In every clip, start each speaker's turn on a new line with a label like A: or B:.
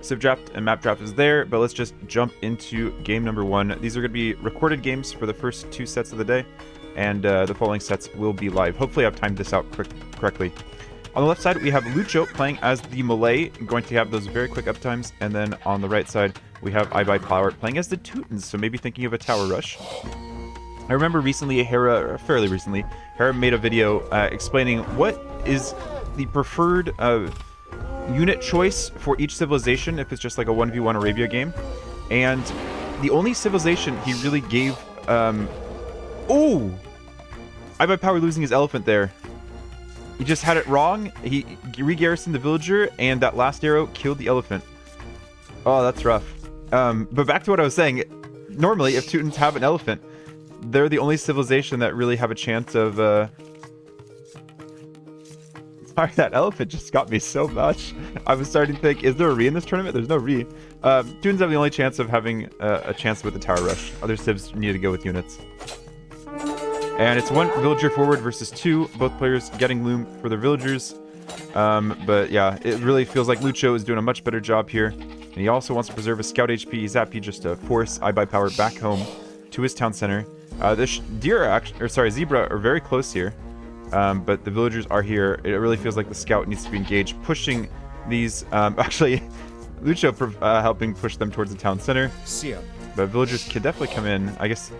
A: Civ Draft and Map Draft is there, but let's just jump into game number 1. These are going to be recorded games for the first 2 sets of the day, and the following sets will be live. Hopefully I've timed this out correctly. On the left side, we have Lucho playing as the Malay, going to have those very quick uptimes, and then on the right side, we have IBUYPOWER playing as the Teutons, so maybe thinking of a tower rush. I remember recently, fairly recently, Hera made a video explaining what is the preferred unit choice for each civilization if it's just like a 1v1 Arabia game. And the only civilization he really gave... Oh! IBUYPOWER losing his elephant there. He just had it wrong. He re-garrisoned the villager, and that last arrow killed the elephant. Oh, that's rough. But back to what I was saying. Normally, if Teutons have an elephant, they're the only civilization that really have a chance of... Sorry, that elephant just got me so much. I was starting to think, is there a re in this tournament? There's no re. Teutons have the only chance of having a chance with the tower rush. Other civs need to go with units. And it's 1 villager forward versus 2. Both players getting loom for their villagers. But yeah, it really feels like Lucho is doing a much better job here. And he also wants to preserve his scout HP, Zappy, just to force IBUYPOWER back home to his town center. The zebra are very close here. But the villagers are here. It really feels like the scout needs to be engaged, pushing these... actually, Lucho helping push them towards the town center. But villagers can definitely come in. I guess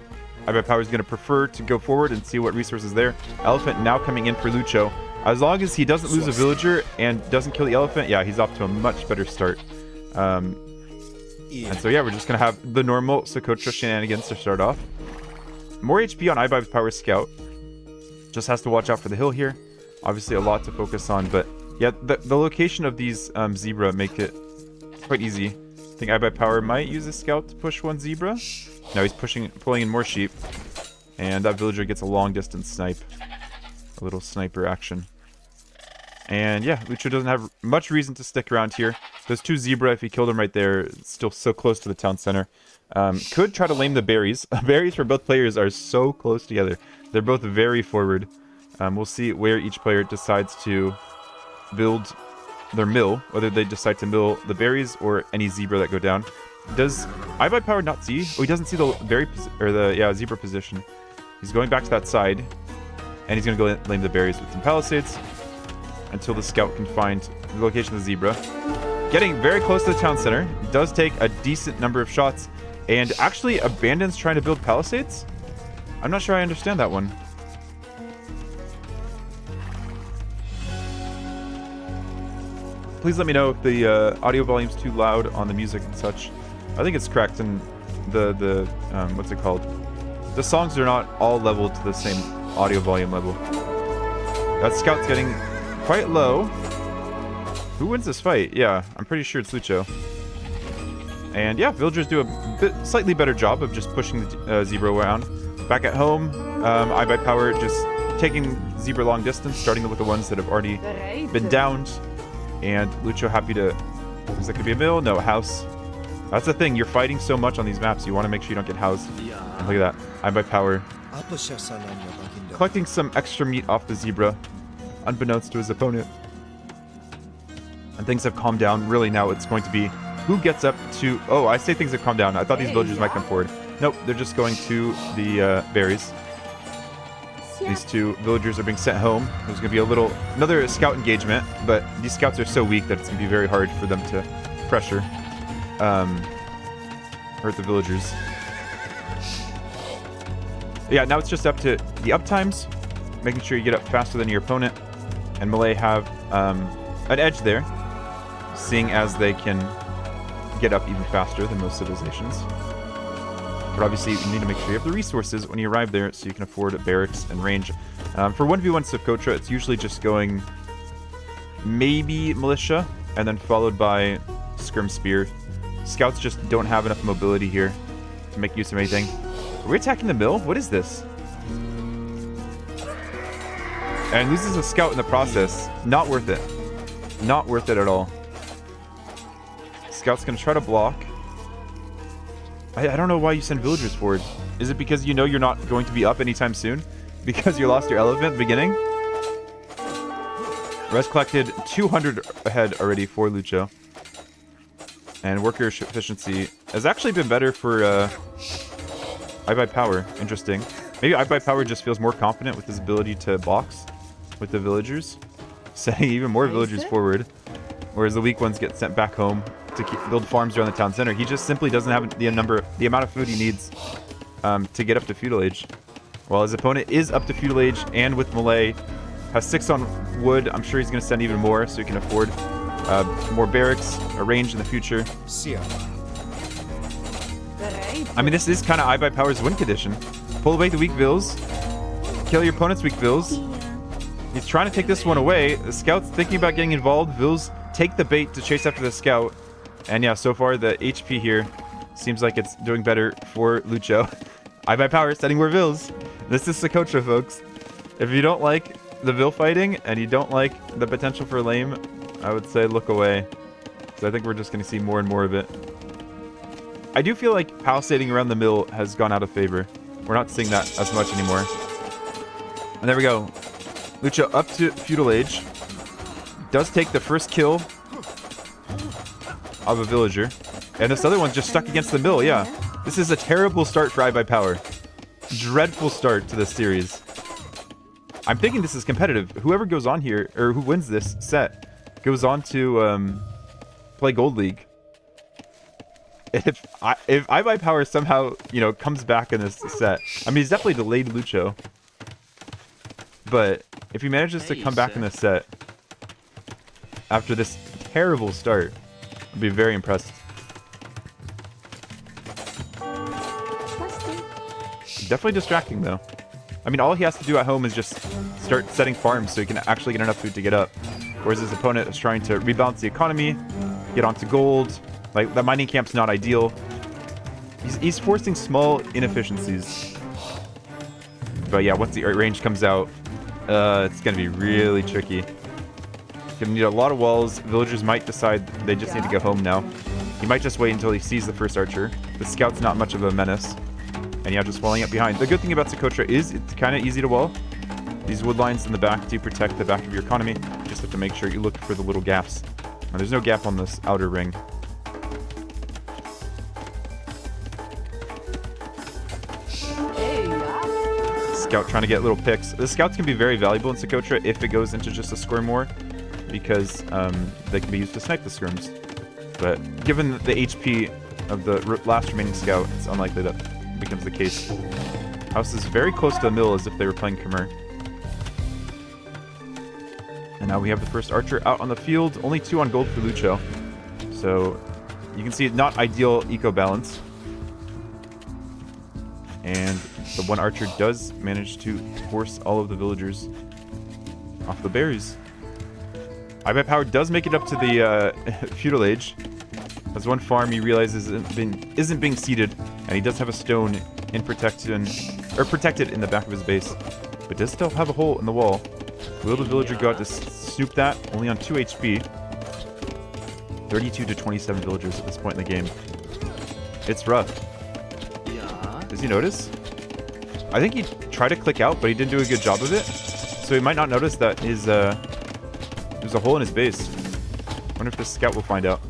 A: IBUYPOWER is going to prefer to go forward and see what resources there. Elephant now coming in for Lucho. As long as he doesn't lose a villager and doesn't kill the elephant, yeah, he's off to a much better start. And so yeah, we're just going to have the normal Socotra shenanigans to start off. More HP on IBUYPOWER's scout. Just has to watch out for the hill here. Obviously a lot to focus on, but yeah, the location of these zebra make it quite easy. I think IBUYPOWER might use a scout to push 1 zebra. No, he's pulling in more sheep. And that villager gets a long distance snipe. A little sniper action. And yeah, Lucho doesn't have much reason to stick around here. Those 2 zebra, if he killed them right there, still so close to the town center. Could try to lame the berries. Berries for both players are so close together. They're both very forward. We'll see where each player decides to build their mill, whether they decide to mill the berries or any zebra that go down. Does IBUYPOWER not see? Oh, he doesn't see the zebra position. He's going back to that side, and he's going to go lame the berries with some palisades until the scout can find the location of the zebra. Getting very close to the town center. Does take a decent number of shots, and actually abandons trying to build palisades. I'm not sure I understand that one. Please let me know if the audio volume's too loud on the music and such. I think it's correct, and the what's it called? The songs are not all leveled to the same audio volume level. That scout's getting quite low. Who wins this fight? Yeah, I'm pretty sure it's Lucho. And yeah, villagers do a slightly better job of just pushing the zebra around. Back at home, IBUYPOWER just taking zebra long distance, starting with the ones that have already been downed. And Lucho happy to... Is that going to be a mill? No, a house. That's the thing, you're fighting so much on these maps, you want to make sure you don't get housed. And look at that, IBUYPOWER collecting some extra meat off the zebra, unbeknownst to his opponent. And things have calmed down. Really now it's going to be who gets up to... Oh, I say things have calmed down. I thought these villagers might come forward. Nope, they're just going to the berries. These 2 villagers are being sent home. There's going to be another scout engagement, but these scouts are so weak that it's going to be very hard for them to pressure. Hurt the villagers. Yeah, now it's just up to the up times, making sure you get up faster than your opponent. And Malay have an edge there, seeing as they can get up even faster than most civilizations. But obviously, you need to make sure you have the resources when you arrive there so you can afford barracks and range. For 1v1 Socotra, it's usually just going maybe militia, and then followed by skirm spear. Scouts just don't have enough mobility here to make use of anything. Are we attacking the mill? What is this? And loses a scout in the process. Not worth it. Not worth it at all. Scout's going to try to block. I don't know why you send villagers forward. Is it because you know you're not going to be up anytime soon? Because you lost your elephant at the beginning? Res collected 200 ahead already for Lucho. And worker efficiency has actually been better for IBUYPOWER. Interesting. Maybe IBUYPOWER just feels more confident with his ability to box with the villagers, sending even more villagers forward, whereas the weak ones get sent back home to build farms around the town center. He just simply doesn't have the amount of food he needs to get up to feudal age. While his opponent is up to feudal age and with melee, has 6 on wood. I'm sure he's going to send even more so he can afford more barracks, a range in the future. I mean, this is kind of IBUYPOWER's win condition. Pull away the weak vills, kill your opponent's weak vills. He's trying to take this one away. The scout's thinking about getting involved. Vills take the bait to chase after the scout. And yeah, so far the HP here seems like it's doing better for Lucho. IBUYPOWER setting more vills. This is Socotra, folks. If you don't like the vill fighting and you don't like the potential for lame, I would say look away. So I think we're just going to see more and more of it. I do feel like palisading around the mill has gone out of favor. We're not seeing that as much anymore. And there we go. Lucho up to feudal age. Does take the first kill of a villager. And this other one's just stuck against the mill, yeah. This is a terrible start for IBUYPOWER. Dreadful start to this series. I'm thinking this is competitive. Whoever goes on here, or who wins this set, goes on to play Gold League. If IBUYPOWER somehow, you know, comes back in this set, I mean, he's definitely delayed Lucho. But if he manages to come back in this set after this terrible start, I'd be very impressed. Definitely distracting, though. I mean, all he has to do at home is just start setting farms so he can actually get enough food to get up. Whereas his opponent is trying to rebalance the economy, get onto gold. Like, the mining camp's not ideal. He's forcing small inefficiencies. But yeah, once the range comes out, it's going to be really tricky. Gonna need a lot of walls. Villagers might decide they just need to go home now. He might just wait until he sees the first archer. The scout's not much of a menace. And yeah, just walling up behind. The good thing about Socotra is it's kind of easy to wall. These wood lines in the back do protect the back of your economy. You just have to make sure you look for the little gaps. Now, there's no gap on this outer ring. Scout trying to get little picks. The scouts can be very valuable in Socotra if it goes into just a skirm war, because they can be used to snipe the skirms. But given the HP of the last remaining scout, it's unlikely that becomes the case. House is very close to the mill as if they were playing Khmer. And now we have the first archer out on the field. Only 2 on gold for Lucho. So you can see not ideal eco balance. And the one archer does manage to force all of the villagers off the berries. IBUYPOWER does make it up to the feudal age. As one farm he realizes isn't being seeded, and he does have a stone protected in the back of his base, but does still have a hole in the wall. Will the villager go out to snoop that? Only on 2 HP. 32 to 27 villagers at this point in the game. It's rough. Does he notice? I think he tried to click out, but he didn't do a good job of it. So he might not notice that there's a hole in his base. Wonder if this scout will find out.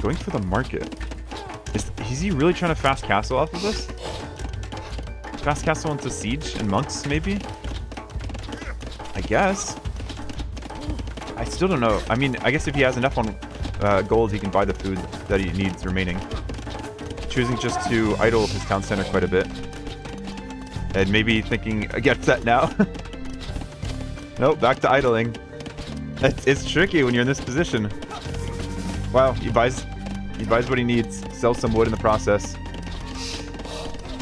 A: Going for the market. Is he really trying to fast castle off of this? Fast castle into siege and monks, maybe? I guess. I still don't know. I mean, I guess if he has enough on gold, he can buy the food that he needs remaining. Choosing just to idle his town center quite a bit. And maybe thinking against that now. Nope, back to idling. It's tricky when you're in this position. Wow, he buys what he needs, sells some wood in the process,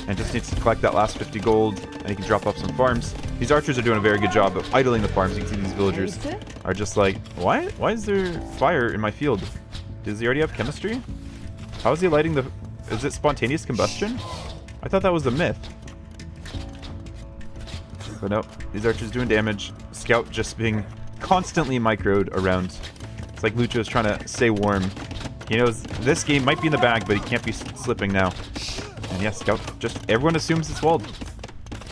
A: and just needs to collect that last 50 gold, and he can drop off some farms. These archers are doing a very good job of idling the farms. You can see these villagers are just like, why is there fire in my field? Does he already have chemistry? How is he lighting the... Is it spontaneous combustion? I thought that was a myth. But nope, these archers doing damage. Scout just being constantly microed around. It's like Lucho is trying to stay warm. He knows this game might be in the bag, but he can't be slipping now. And yeah, Scout just... Everyone assumes it's walled.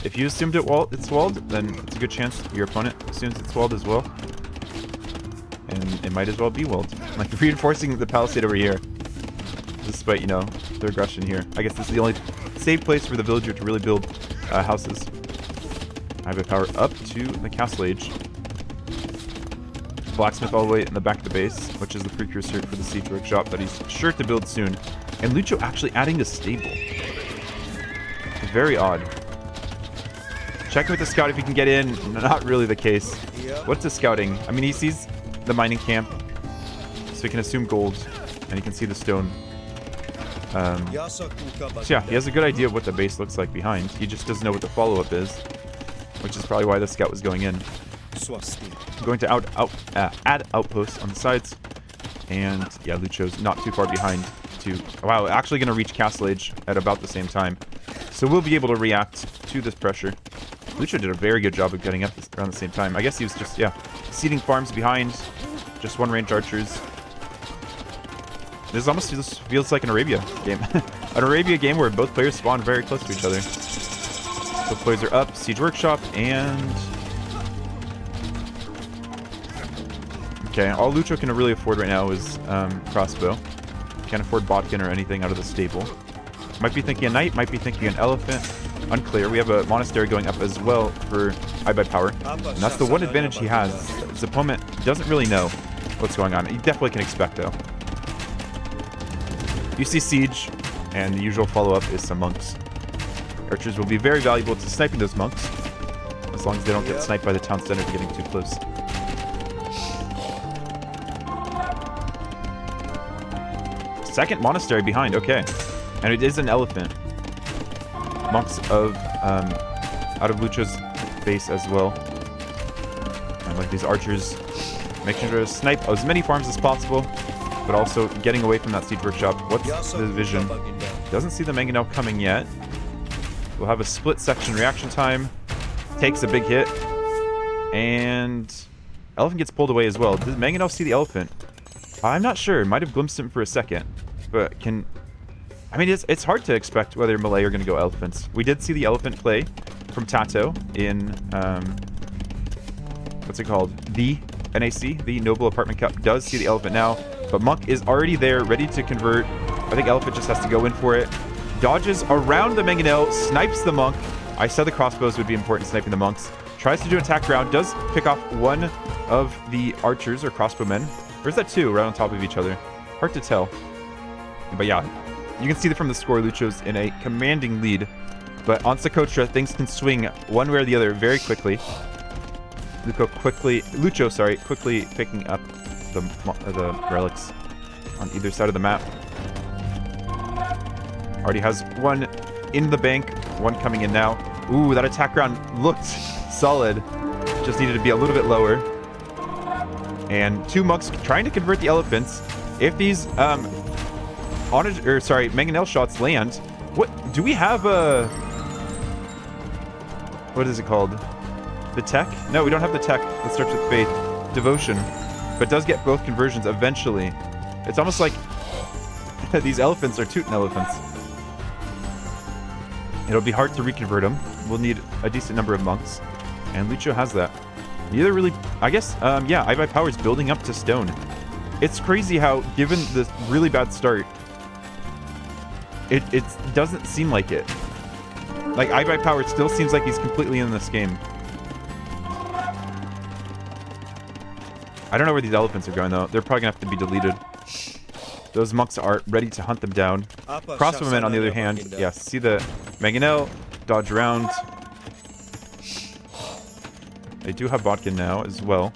A: If you assumed it's walled, then it's a good chance your opponent assumes it's walled as well. And it might as well be walled. Like, reinforcing the palisade over here. Despite, you know, their aggression here. I guess this is the only safe place for the villager to really build houses. IBUYPOWER up to the castle age. Blacksmith all the way in the back of the base, which is the precursor for the siege workshop that he's sure to build soon. And Lucho actually adding a stable. Very odd. Checking with the scout if he can get in. Not really the case. What's the scouting? I mean, he sees the mining camp, so he can assume gold, and he can see the stone. So yeah, he has a good idea of what the base looks like behind. He just doesn't know what the follow-up is, which is probably why the scout was going in. Going to add outposts on the sides, and yeah, Lucho's not too far behind. Wow, actually going to reach castle age at about the same time, so we'll be able to react to this pressure. Lucho did a very good job of getting up around the same time. I guess he was just, yeah, seeding farms behind. Just one range archers. This almost feels like an Arabia game. An Arabia game where both players spawn very close to each other. Both players are up. Siege Workshop and... Okay, all Lucho can really afford right now is crossbow. Can't afford bodkin or anything out of the stable. Might be thinking a knight, might be thinking an elephant. Unclear. We have a monastery going up as well for IBUYPOWER. And that's the one advantage he has. His opponent doesn't really know what's going on. He definitely can expect, though. You see siege, and the usual follow-up is some monks. Archers will be very valuable to sniping those monks, as long as they don't get sniped by the town center for getting too close. Second monastery behind, okay. And it is an elephant. Monks of out of Lucho's base as well. And like these archers, making sure to snipe as many farms as possible, but also getting away from that siege workshop. What's the vision? Doesn't see the mangonel coming yet. We'll have a split section reaction time. Takes a big hit, and elephant gets pulled away as well. Does mangonel see the elephant? I'm not sure. Might have glimpsed him for a second, but can. I mean, it's hard to expect whether Malay are going to go elephants. We did see the elephant play from Tato in, what's it called? The NAC, the Noble Apartment Cup, does see the elephant now. But Monk is already there, ready to convert. I think elephant just has to go in for it. Dodges around the mangonel, snipes the monk. I said the crossbows would be important, sniping the monks. Tries to do an attack round, does pick off one of the archers or crossbowmen. Or is that two right on top of each other? Hard to tell. But yeah. You can see that from the score, Lucho's in a commanding lead. But on Socotra, things can swing one way or the other very quickly. Lucho, quickly picking up the relics on either side of the map. Already has one in the bank, one coming in now. Ooh, that attack round looked solid. Just needed to be a little bit lower. And two monks trying to convert the elephants. If these mangonel shots land. What do we have a? What is it called? The tech? No, we don't have the tech that starts with faith. Devotion. But does get both conversions eventually. It's almost like these elephants are Teuton elephants. It'll be hard to reconvert them. We'll need a decent number of monks. And Lucho has that. Neither really... I guess, yeah, IBUYPOWER is building up to stone. It's crazy how, given this really bad start, it doesn't seem like it. Like, IBUYPOWER still seems like he's completely in this game. I don't know where these elephants are going, though. They're probably going to have to be deleted. Those monks are ready to hunt them down. Crossbowmen, on the other hand, yeah, see the mangonel, dodge around. They do have bodkin now as well.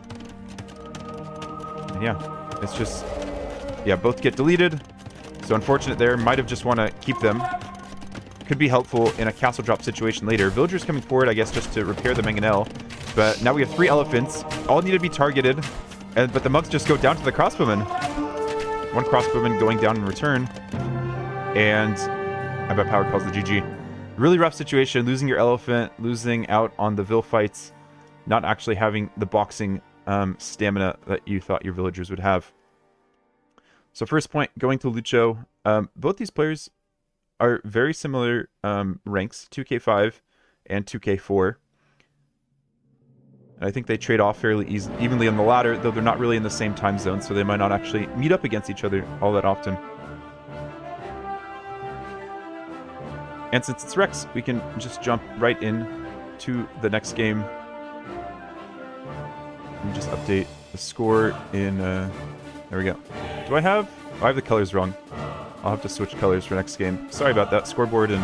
A: And yeah, it's just... Yeah, both get deleted. So unfortunate there. Might have just want to keep them. Could be helpful in a castle drop situation later. Villagers coming forward, I guess, just to repair the mangonel. But now we have 3 elephants. All need to be targeted. But the monks just go down to the crossbowmen. One crossbowman going down in return. And IBUYPOWER calls the GG. Really rough situation. Losing your elephant. Losing out on the Vil fights. Not actually having the boxing stamina that you thought your villagers would have. So first point, going to Lucho. Both these players are very similar ranks, 2K5 and 2K4. And I think they trade off fairly evenly on the ladder, though they're not really in the same time zone, so they might not actually meet up against each other all that often. And since it's Rex, we can just jump right in to the next game. Let me just update the score in... there we go. Do I have... Oh, I have the colors wrong. I'll have to switch colors for next game. Sorry about that. Scoreboard and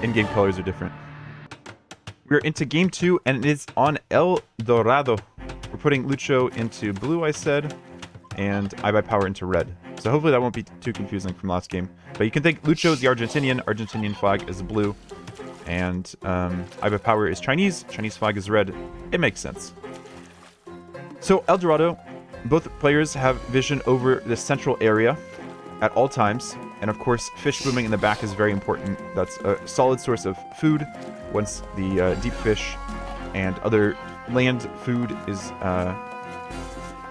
A: in-game colors are different. We're into game 2, and it is on El Dorado. We're putting Lucho into blue, I said, and IBUYPOWER into red. So hopefully that won't be too confusing from last game. But you can think Lucho is the Argentinian flag is blue, and IBUYPOWER is Chinese flag is red. It makes sense. So El Dorado, both players have vision over the central area at all times, and of course fish swimming in the back is very important. That's a solid source of food once the deep fish and other land food is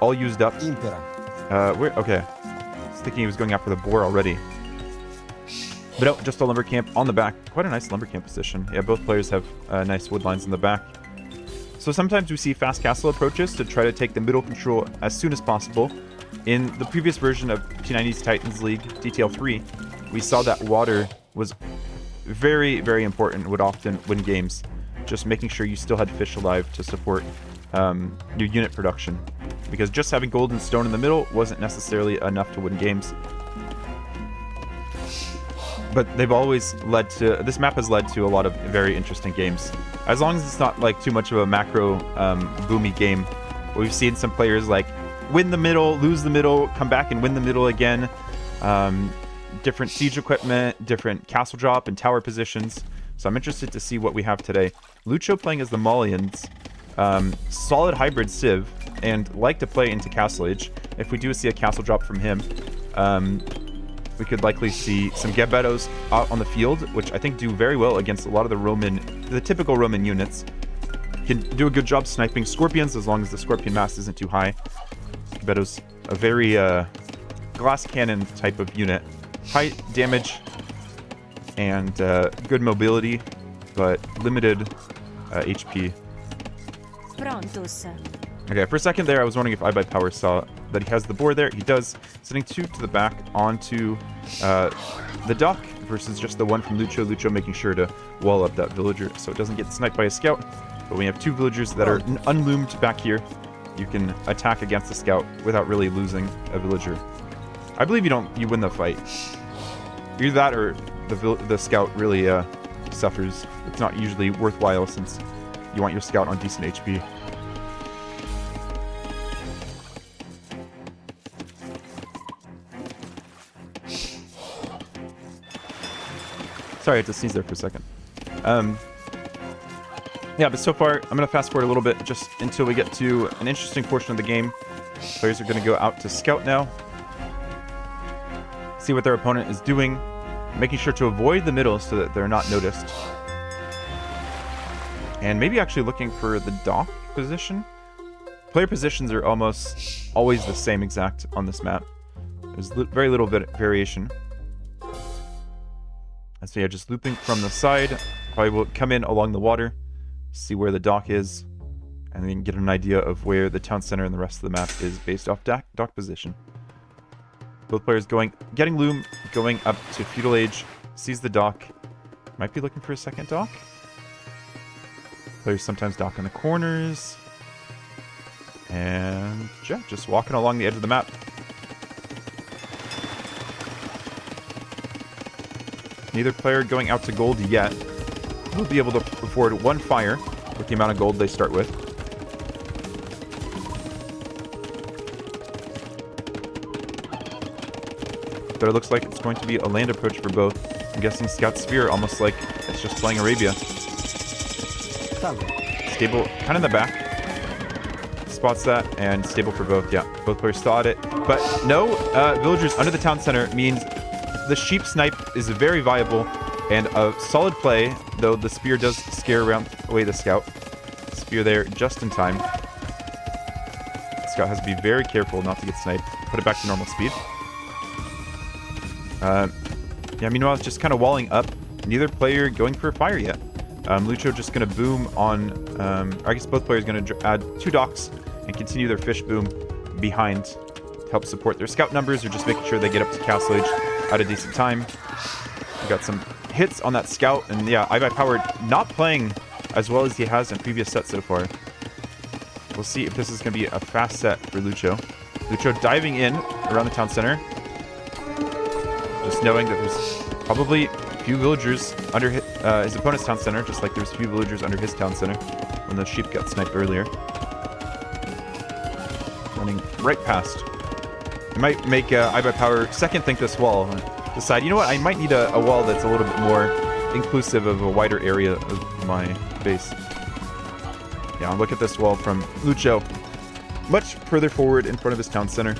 A: all used up. Okay. I was thinking he was going after the boar already. But no, just a lumber camp on the back. Quite a nice lumber camp position. Yeah, both players have nice wood lines in the back. So sometimes we see fast castle approaches to try to take the middle control as soon as possible. In the previous version of T90's Titans League, TTL4, we saw that water was very, very important, would often win games. Just making sure you still had fish alive to support your unit production. Because just having gold and stone in the middle wasn't necessarily enough to win games. But they've always led to... This map has led to a lot of very interesting games. As long as it's not like too much of a macro boomy game. We've seen some players like win the middle, lose the middle, come back and win the middle again. Different siege equipment, different castle drop and tower positions. So I'm interested to see what we have today. Lucho playing as the Maulians. Solid hybrid civ, and like to play into Castle Age. If we do see a castle drop from him, we could likely see some Gebettos out on the field, which I think do very well against a lot of the typical Roman units. Can do a good job sniping scorpions as long as the scorpion mass isn't too high. Gebetto's a very glass cannon type of unit. High damage and good mobility, but limited HP. Okay, for a second there, I was wondering if IBUYPOWER saw that he has the boar there. He does, sending 2 to the back onto the dock versus just the one from Lucho. Lucho making sure to wall up that villager so it doesn't get sniped by a scout. But when we have 2 villagers that are unloomed back here, you can attack against the scout without really losing a villager. I believe you win the fight. Either that or the scout really suffers. It's not usually worthwhile since you want your scout on decent HP. Sorry, I had to sneeze there for a second. Yeah, but so far, I'm going to fast forward a little bit just until we get to an interesting portion of the game. Players are going to go out to scout now. See what their opponent is doing. Making sure to avoid the middle so that they're not noticed. And maybe actually looking for the dock position. Player positions are almost always the same exact on this map. There's very little variation. And so yeah, just looping from the side. Probably will come in along the water, see where the dock is, and then get an idea of where the town center and the rest of the map is based off dock position. Both players getting loom, going up to feudal age, sees the dock. Might be looking for a second dock. Players sometimes dock in the corners. And yeah, just walking along the edge of the map. Neither player going out to gold yet. We'll be able to afford 1 fire with the amount of gold they start with. But it looks like it's going to be a land approach for both. I'm guessing Scout Sphere, almost like it's just playing Arabia. Stable, kind of in the back. Spots that, and stable for both. Yeah, both players thought it. But no, villagers under the town center means the sheep snipe is very viable and a solid play, though the spear does scare away the scout. Spear there just in time. Scout has to be very careful not to get sniped. Put it back to normal speed. Yeah, meanwhile, it's just kind of walling up. Neither player going for a fire yet. Lucho just going to boom on... I guess both players going to add 2 docks and continue their fish boom behind to help support their scout numbers, or just making sure they get up to Castle Age at a decent time. We got some hits on that scout, and yeah, IBUYPOWER not playing as well as he has in previous sets so far. We'll see if this is going to be a fast set for Lucho. Lucho diving in around the town center, just knowing that there's probably a few villagers under his opponent's town center, just like there's a few villagers under his town center when the sheep got sniped earlier. Running right past. It might make IBUYPOWER second think this wall. Decide, you know what, I might need a wall that's a little bit more inclusive of a wider area of my base. Yeah, look at this wall from Lucho. Much further forward in front of his town center.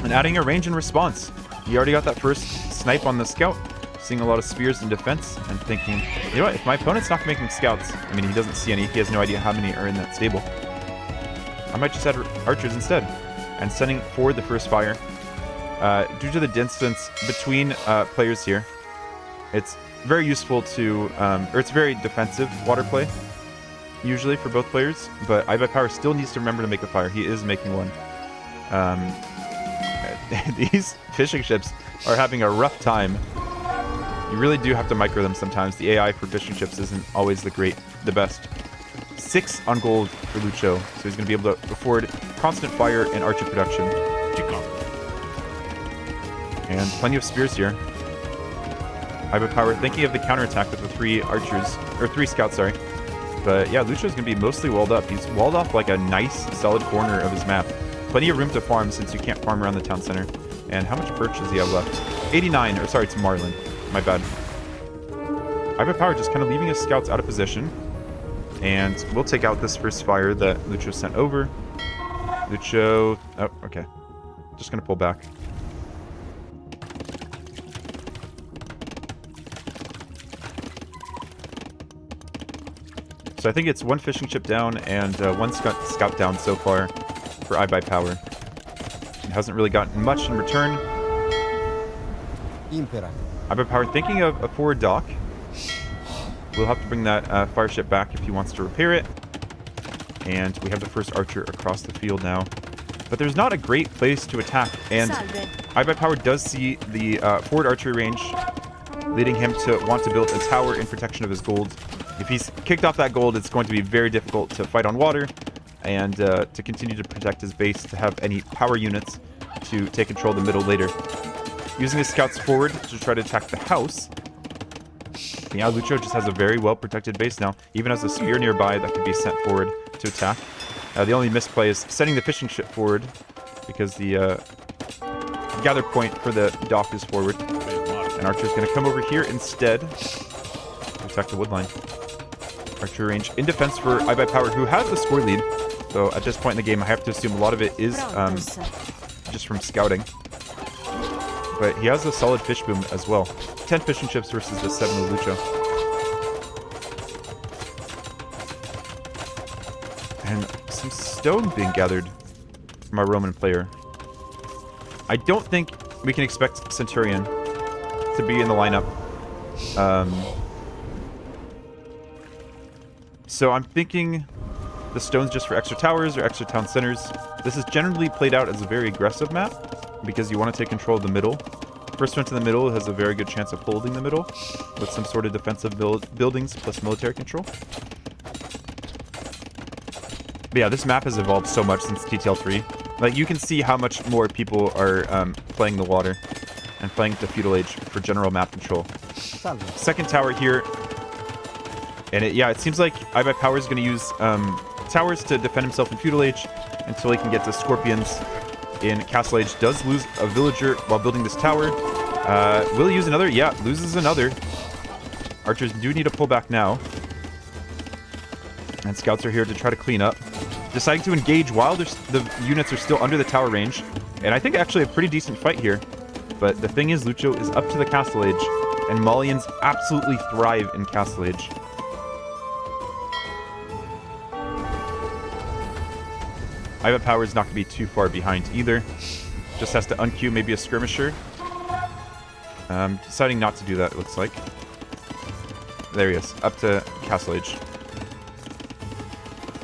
A: And adding a range and response. He already got that first snipe on the scout, seeing a lot of spears in defense, and thinking, you know what, if my opponent's not making scouts, I mean, he doesn't see any, he has no idea how many are in that stable, I might just add archers instead. And sending forward the first fire. Due to the distance between players here, it's very useful to, or it's very defensive water play, usually for both players, but IBUYPOWER still needs to remember to make a fire. He is making one. These fishing ships are having a rough time. You really do have to micro them sometimes. The AI for fishing ships isn't always the best. 6 on gold for Lucho, so he's going to be able to afford constant fire and archer production. And plenty of spears here. IBUYPOWER thinking of the counterattack with the 3 archers, or 3 scouts, sorry. But yeah, Lucho's going to be mostly walled up. He's walled off like a nice, solid corner of his map. Plenty of room to farm since you can't farm around the town center. And how much perch does he have left? 89, or sorry, it's Marlin. My bad. IBUYPOWER just kind of leaving his scouts out of position. And we'll take out this first fire that Lucho sent over. Lucho... Oh, okay. Just going to pull back. So I think it's 1 fishing ship down and 1 scout down so far for IBUYPOWER. It hasn't really gotten much in return. IBUYPOWER thinking of a forward dock. We'll have to bring that fire ship back if he wants to repair it. And we have the first archer across the field now. But there's not a great place to attack, and IBUYPOWER does see the forward archery range, leading him to want to build a tower in protection of his gold. If he's kicked off that gold, it's going to be very difficult to fight on water, and to continue to protect his base, to have any power units to take control of the middle later. Using his scouts forward to try to attack the house. Yeah, Lucho just has a very well-protected base now. Even has a spear nearby that could be sent forward to attack. The only misplay is sending the fishing ship forward, because the gather point for the dock is forward. And Archer's going to come over here instead to attack the woodline. Archer range in defense for IBUYPOWER, who has the score lead. So at this point in the game, I have to assume a lot of it is just from scouting. But he has a solid fish boom as well. 10 fishing ships versus the 7 with Lucho. And some stone being gathered from our Roman player. I don't think we can expect Centurion to be in the lineup. So I'm thinking the stone's just for extra towers or extra town centers. This is generally played out as a very aggressive map because you want to take control of the middle. First one to the middle has a very good chance of holding the middle with some sort of defensive buildings plus military control. But yeah, this map has evolved so much since TTL4. Like, you can see how much more people are playing the water and playing the feudal age for general map control. Second tower here. And it seems like IBUYPOWER is going to use towers to defend himself in feudal age until he can get to scorpions in Castle Age. Does lose a villager while building this tower. Will he use another? Yeah, loses another. Archers do need to pull back now. And scouts are here to try to clean up. Deciding to engage while the units are still under the tower range. And I think actually a pretty decent fight here. But the thing is, Lucho is up to the Castle Age. And Malians absolutely thrive in Castle Age. IBUYPOWER is not going to be too far behind either. Just has to unqueue maybe a skirmisher. Deciding not to do that, it looks like. There he is, up to Castle Age.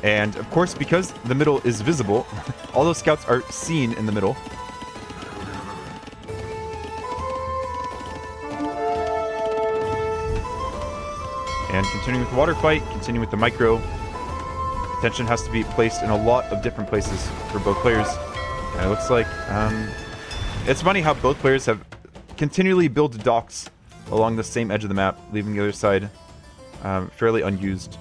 A: And of course, because the middle is visible, all those scouts are seen in the middle. And continuing with the water fight, continuing with the micro. Attention has to be placed in a lot of different places for both players. And it looks like, it's funny how both players have continually built docks along the same edge of the map, leaving the other side fairly unused.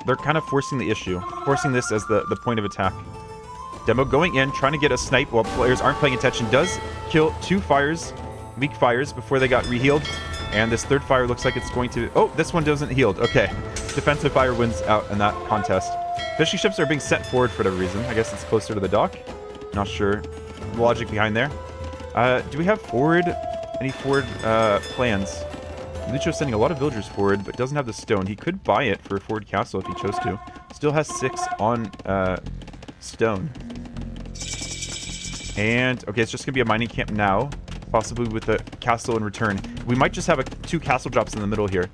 A: They're kind of forcing the issue, forcing this as the point of attack. Demo going in, trying to get a snipe while players aren't paying attention. Does kill 2 fires, weak fires, before they got rehealed. And this third fire looks like it's going to... Oh, this one doesn't healed. Okay. Defensive fire wins out in that contest. Fishing ships are being sent forward for whatever reason. I guess it's closer to the dock. Not sure the logic behind there. Do we have any forward plans? Lucho's sending a lot of villagers forward, but doesn't have the stone. He could buy it for a forward castle if he chose to. Still has 6 on stone. And, okay, it's just going to be a mining camp now. Possibly with a castle in return. We might just have 2 castle drops in the middle here.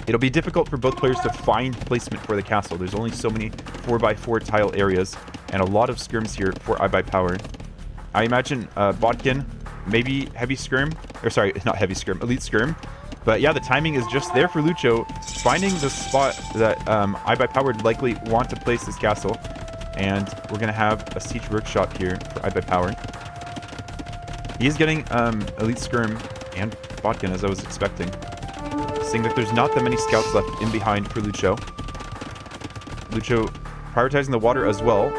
A: It'll be difficult for both players to find placement for the castle. There's only so many 4x4 tile areas, and a lot of skirms here for IBUYPOWER. I imagine Bodkin, maybe heavy skirm, or sorry, not heavy skirm, elite skirm. But yeah, the timing is just there for Lucho, finding the spot that IBUYPOWER would likely want to place this castle. And we're going to have a siege workshop here for IBUYPOWER. He is getting elite skirm and Bodkin, as I was expecting. Seeing that there's not that many scouts left in behind for Lucho. Lucho prioritizing the water as well.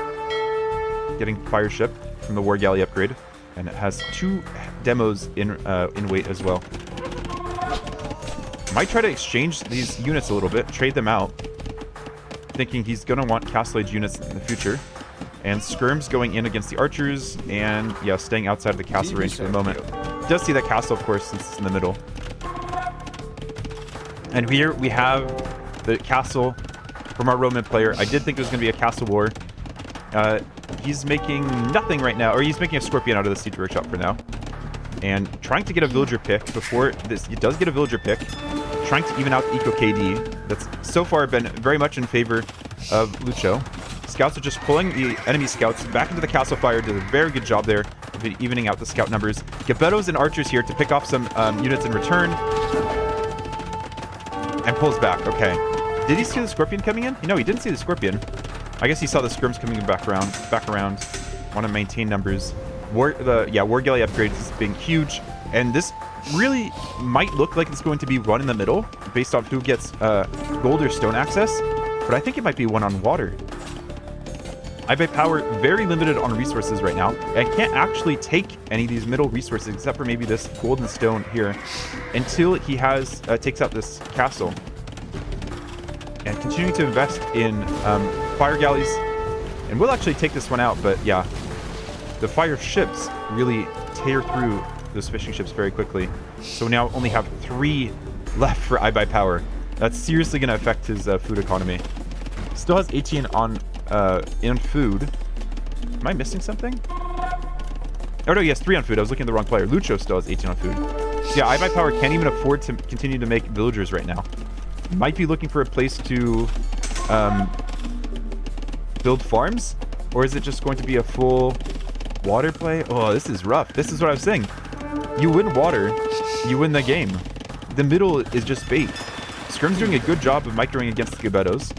A: Getting fire ship from the war galley upgrade. And it has 2 demos in wait as well. Might try to exchange these units a little bit, trade them out. Thinking he's going to want Castle Age units in the future. And skirms going in against the archers, and yeah, staying outside of the castle range for the moment. Does see that castle, of course, since it's in the middle. And here we have the castle from our Roman player. I did think it was going to be a castle war. He's making nothing right now, or he's making a scorpion out of the siege workshop for now. And trying to get a villager pick before this. He does get a villager pick. Trying to even out the eco KD. That's so far been very much in favor of Lucho. Scouts are just pulling the enemy scouts back into the castle fire. Did a very good job there of evening out the scout numbers. Gebettos and archers here to pick off some units in return. And pulls back. Okay. Did he see the scorpion coming in? No, he didn't see the scorpion. I guess he saw the skirms coming back around. Want to maintain numbers. War galley upgrades is being huge. And this really might look like it's going to be one in the middle based on who gets gold or stone access. But I think it might be one on water. IBUYPOWER very limited on resources right now, and can't actually take any of these middle resources except for maybe this gold and stone here until he has takes out this castle. And continuing to invest in fire galleys, and we'll actually take this one out, but yeah, the fire ships really tear through those fishing ships very quickly. So we now only have 3 left for IBUYPOWER. That's seriously going to affect his food economy. Still has 18 on in food. Am I missing something? Oh no, he has 3 on food. I was looking at the wrong player. Lucho still has 18 on food. So yeah, IBUYPOWER can't even afford to continue to make villagers right now. Might be looking for a place to build farms, or is it just going to be a full water play? Oh, this is rough. This is what I was saying. You win water, you win the game. The middle is just bait. Skirm's doing a good job of microing against the Gebettos.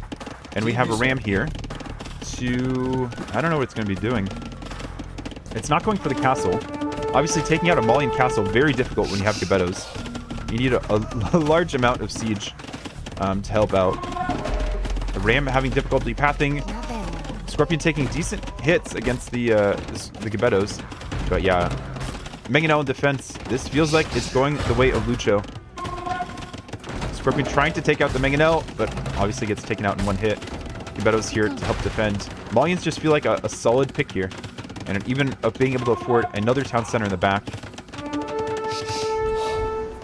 A: And we have a ram here to... I don't know what it's going to be doing. It's not going for the castle. Obviously, taking out a Malian castle, very difficult when you have Gebettos. You need a large amount of siege to help out. The ram having difficulty pathing. Scorpion taking decent hits against the Gebettos. But yeah, Mangonel in defense. This feels like it's going the way of Lucho. Scorpion trying to take out the Mangonel, but obviously gets taken out in one hit. Gebetto's here to help defend. Malians just feel like a solid pick here. And even of being able to afford another town center in the back.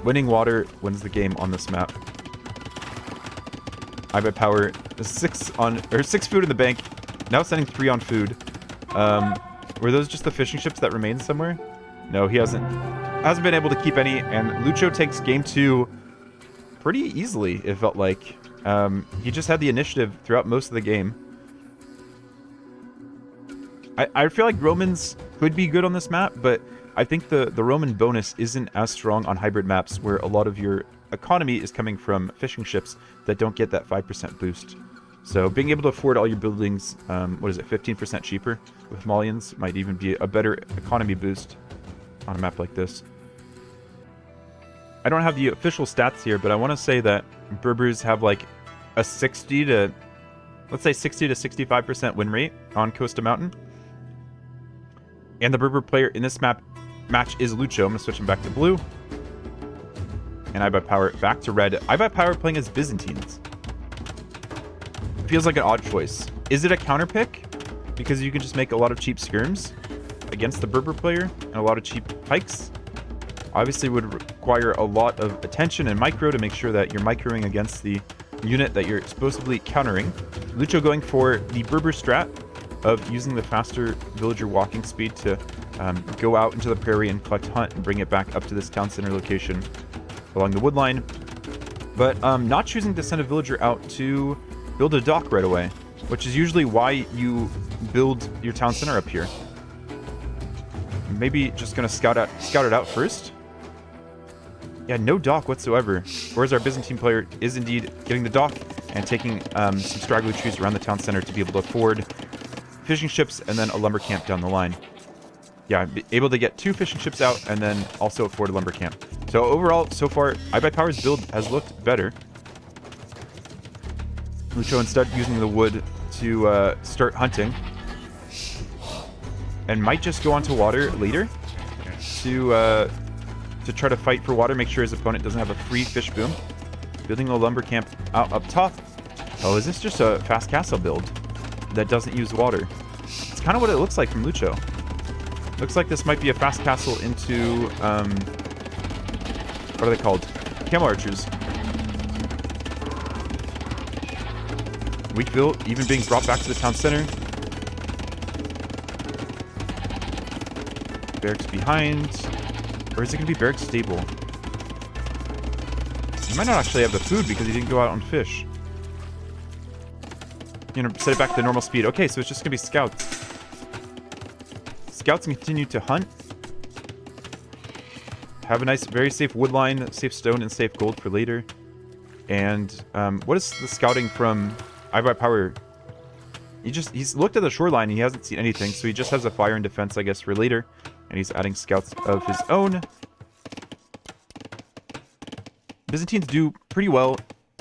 A: Winning water wins the game on this map. IBUYPOWER 6 food in the bank. Now sending 3 on food. Were those just the fishing ships that remained somewhere? No, he hasn't hasn't been able to keep any, and Lucho takes game 2 pretty easily, it felt like. He just had the initiative throughout most of the game. I feel like Romans could be good on this map, but I think the Roman bonus isn't as strong on hybrid maps where a lot of your economy is coming from fishing ships that don't get that 5% boost. So being able to afford all your buildings, what is it, 15% cheaper with Malians might even be a better economy boost on a map like this. I don't have the official stats here, but I want to say that Berbers have like a 60 to 65% win rate on Costa Mountain. And the Berber player in this match is Lucho. I'm going to switch him back to blue. And IBUYPOWER back to red. IBUYPOWER playing as Byzantines. Feels like an odd choice. Is it a counter pick? Because you can just make a lot of cheap skirms against the Berber player and a lot of cheap pikes. Obviously would require a lot of attention and micro to make sure that you're microing against the unit that you're supposedly countering. Lucho going for the Berber strat of using the faster villager walking speed to go out into the prairie and collect hunt and bring it back up to this town center location along the wood line. But not choosing to send a villager out to build a dock right away, which is usually why you build your town center up here. Maybe just gonna scout it out first. Yeah, no dock whatsoever. Whereas our Byzantine player is indeed getting the dock and taking some straggly trees around the town center to be able to afford fishing ships and then a lumber camp down the line. Yeah, able to get 2 fishing ships out and then also afford a lumber camp. So overall, so far, IBUYPOWER's build has looked better. Lucho instead using the wood to start hunting. And might just go onto water later to try to fight for water, make sure his opponent doesn't have a free fish boom. Building a lumber camp out up top. Oh, is this just a fast castle build that doesn't use water? It's kind of what it looks like from Lucho. Looks like this might be a fast castle into, what are they called? Camel archers. Weak build, even being brought back to the town center. Barracks behind. Or is it going to be barracks stable? He might not actually have the food because he didn't go out on fish. You know, set it back to normal speed. Okay, so it's just going to be scouts. Scouts can continue to hunt. Have a nice, very safe wood line, safe stone, and safe gold for later. And what is the scouting from IBUYPOWER? He's looked at the shoreline and he hasn't seen anything, so he just has a fire and defense, I guess, for later. And he's adding scouts of his own. Byzantines do pretty well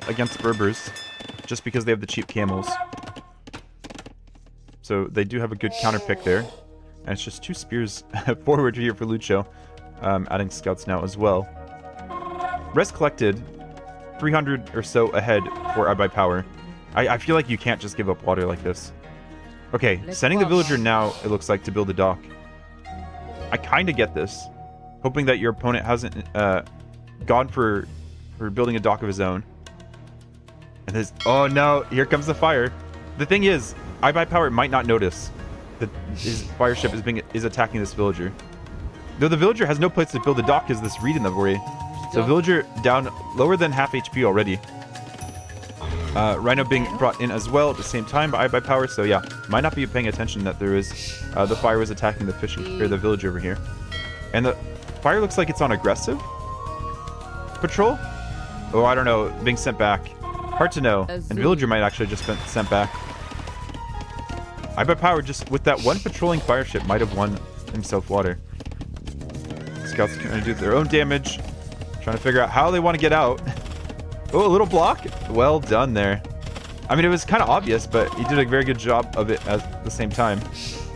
A: against Berbers, just because they have the cheap camels. So they do have a good counter pick there. And it's just 2 spears forward here for Lucho, adding scouts now as well. Rest collected, 300 or so ahead for IBUYPOWER. I feel like you can't just give up water like this. Okay, sending the villager now, it looks like, to build a dock. I kind of get this. Hoping that your opponent hasn't gone for building a dock of his own. And this, oh no, here comes the fire. The thing is, IBUYPOWER might not notice that his fire ship is attacking this villager. Though the villager has no place to build a dock because this reed in the way. So villager down lower than half HP already. Rhino being brought in as well at the same time by IBUYPOWER, so yeah, might not be paying attention that there is the fire was attacking the fishing or the village over here, and the fire looks like it's on aggressive patrol. Oh, I don't know, being sent back. Hard to know. And villager might actually just been sent back. IBUYPOWER just with that one patrolling fire ship might have won himself water. Scouts trying to do their own damage, trying to figure out how they want to get out. Oh, a little block. Well done there. I mean, it was kind of obvious, but he did a very good job of it at the same time.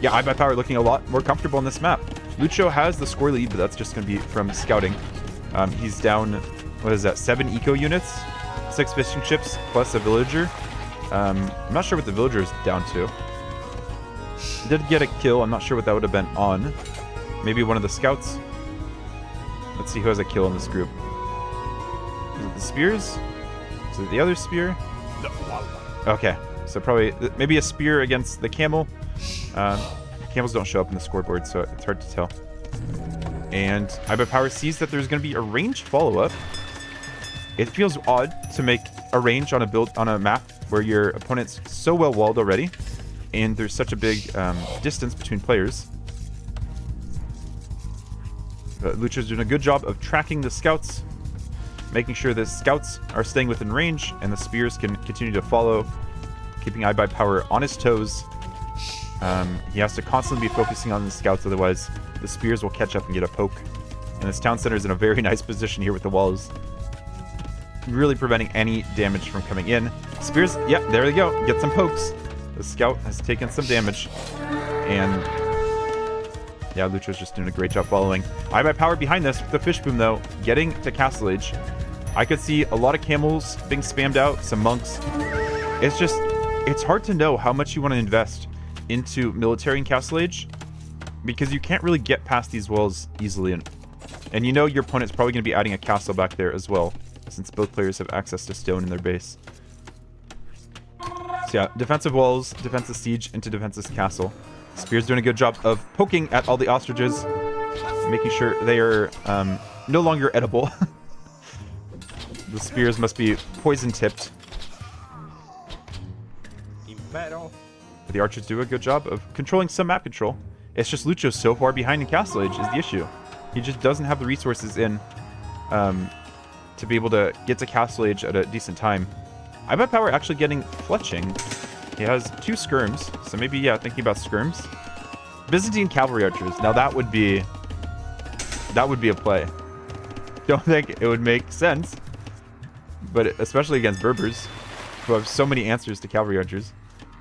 A: Yeah, IBUYPOWER looking a lot more comfortable on this map. Lucho has the score lead, but that's just going to be from scouting. He's down, what is that, 7 eco units, 6 fishing ships, plus a villager. I'm not sure what the villager is down to. He did get a kill. I'm not sure what that would have been on. Maybe one of the scouts. Let's see who has a kill in this group. Is it the spears? Is it the other spear? Okay, so probably maybe a spear against the camel. Camels don't show up in the scoreboard, so it's hard to tell. And IBUYPOWER sees that there's going to be a ranged follow-up. It feels odd to make a range on a map where your opponent's so well walled already, and there's such a big distance between players. Lucho's doing a good job of tracking the scouts, making sure the scouts are staying within range, and the spears can continue to follow, keeping IBUYPOWER on his toes. He has to constantly be focusing on the scouts, otherwise the spears will catch up and get a poke. And this town center is in a very nice position here with the walls, really preventing any damage from coming in. Spears, yeah, there they go. Get some pokes. The scout has taken some damage. And yeah, Lucho's just doing a great job following. IBUYPOWER behind this with the fish boom, though, getting to Castle Age. I could see a lot of camels being spammed out, some monks. It's hard to know how much you want to invest into military in Castle Age, because you can't really get past these walls easily. And you know your opponent's probably going to be adding a castle back there as well, since both players have access to stone in their base. So yeah, defensive walls, defensive siege into defensive castle. Spear's doing a good job of poking at all the ostriches, making sure they are no longer edible. The spears must be poison-tipped. But the archers do a good job of controlling some map control. It's just Lucho so far behind in Castle Age is the issue. He just doesn't have the resources in to be able to get to Castle Age at a decent time. IBUYPOWER actually getting fletching. He has 2 skirms, so maybe, yeah, thinking about skirms. Byzantine cavalry archers. Now that would be a play. Don't think it would make sense, but especially against Berbers, who have so many answers to cavalry archers.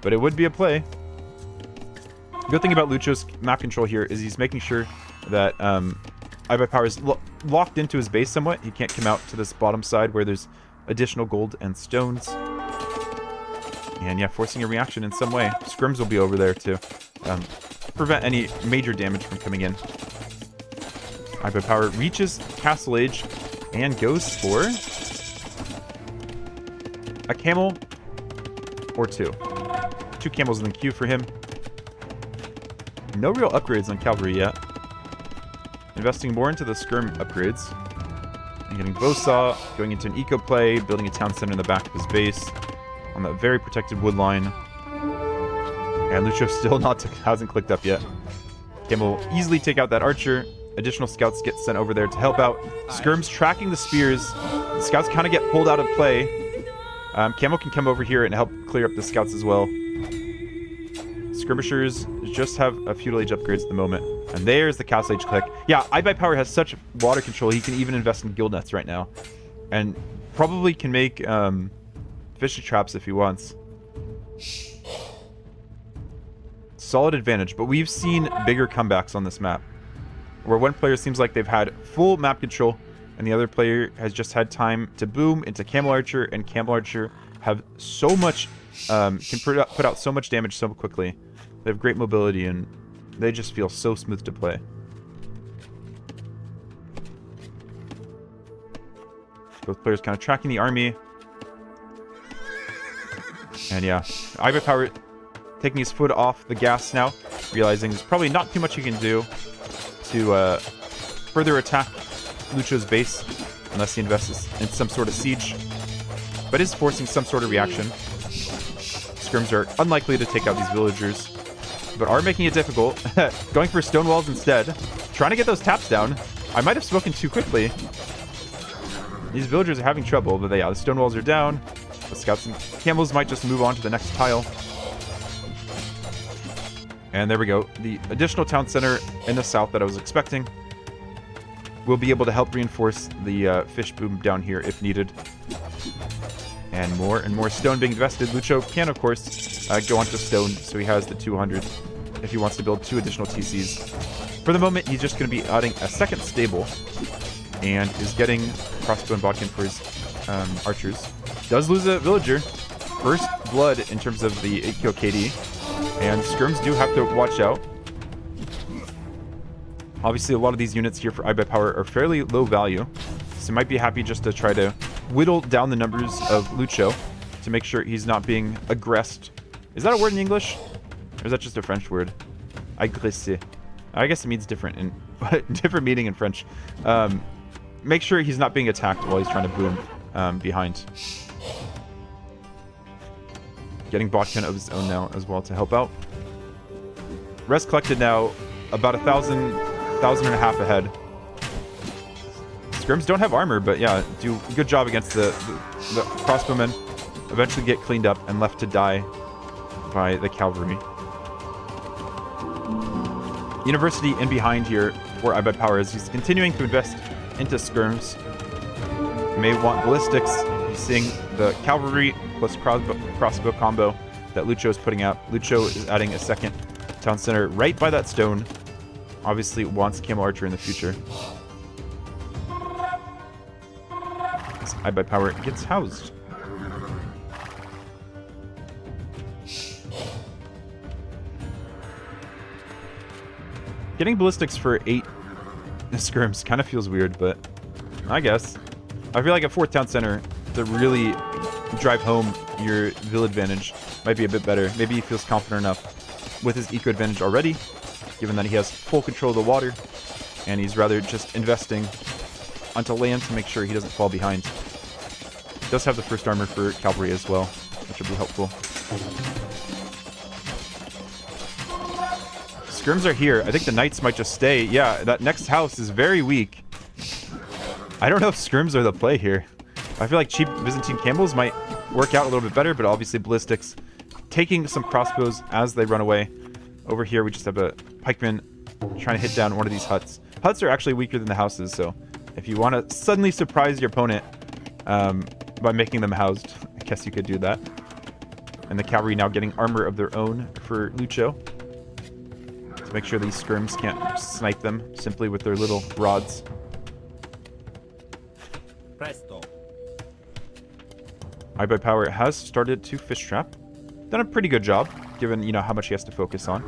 A: But it would be a play. Good thing about Lucho's map control here is he's making sure that IBUYPOWER is locked into his base somewhat. He can't come out to this bottom side where there's additional gold and stones. And yeah, forcing a reaction in some way. Scrims will be over there to prevent any major damage from coming in. IBUYPOWER reaches Castle Age and goes for a camel or 2. 2 camels in the queue for him. No real upgrades on cavalry yet. Investing more into the skirm upgrades. And getting Bowsaw, going into an eco play, building a town center in the back of his base on that very protected wood line. And Lucho still hasn't clicked up yet. Camel will easily take out that archer. Additional scouts get sent over there to help out. Skirm's tracking the spears. The scouts kind of get pulled out of play. Camel can come over here and help clear up the scouts as well. Skirmishers just have a feudal age upgrades at the moment. And there's the Castle Age click. Yeah, IBUYPOWER has such water control, he can even invest in guild nets right now. And probably can make fishing traps if he wants. Solid advantage, but we've seen bigger comebacks on this map, where one player seems like they've had full map control, and the other player has just had time to boom into Camel Archer, and Camel Archer have so much, can put out so much damage so quickly. They have great mobility, and they just feel so smooth to play. Both players kind of tracking the army. And yeah, IBUYPOWER taking his foot off the gas now, realizing there's probably not too much he can do to further attack Lucho's base unless he invests in some sort of siege, but is forcing some sort of reaction. Skirms are unlikely to take out these villagers, but are making it difficult. Going for stone walls instead, trying to get those taps down. I might have spoken too quickly. These villagers are having trouble, but yeah, the stone walls are down. The scouts and camels might just move on to the next tile. And there we go. The additional town center in the south that I was expecting will be able to help reinforce the fish boom down here if needed. And more stone being invested. Lucho can, of course, go onto stone, so he has the 200 if he wants to build 2 additional TCs. For the moment, he's just going to be adding a second stable and is getting crossbow and bodkin for his archers. Does lose a villager. First blood in terms of the 8-kill KD. And skirms do have to watch out. Obviously, a lot of these units here for IBUYPOWER are fairly low value, so might be happy just to try to whittle down the numbers of Lucho to make sure he's not being aggressed. Is that a word in English? Or is that just a French word? Agresser. I guess it means different in different meaning in French. Make sure he's not being attacked while he's trying to boom behind. Getting botkin of his own now as well to help out. Rest collected now about 1,000 and a half ahead. Scrims don't have armor, but yeah, do a good job against the crossbowmen. Eventually get cleaned up and left to die by the cavalry. University in behind here for IBUYPOWER as he's continuing to invest into skirms. You may want ballistics. He's seeing the cavalry plus crossbow combo that Lucho is putting out. Lucho is adding a second town center right by that stone. Obviously wants Camel Archer in the future. As IBUYPOWER gets housed. Getting ballistics for 8 skirms kind of feels weird, but I guess. I feel like a 4th town center to really drive home your Vil advantage might be a bit better. Maybe he feels confident enough with his eco advantage already, given that he has full control of the water, and he's rather just investing onto land to make sure he doesn't fall behind. He does have the first armor for cavalry as well, which will be helpful. Skirms are here. I think the knights might just stay. Yeah, that next house is very weak. I don't know if skirms are the play here. I feel like cheap Byzantine camels might work out a little bit better, but obviously ballistics taking some crossbows as they run away. Over here, we just have a pikeman trying to hit down one of these huts. Huts are actually weaker than the houses, so if you want to suddenly surprise your opponent by making them housed, I guess you could do that. And the cavalry now getting armor of their own for Lucho, to make sure these skirms can't snipe them simply with their little rods.
B: Presto.
A: IBUYPOWER has started to fish trap. Done a pretty good job, given, you know, how much he has to focus on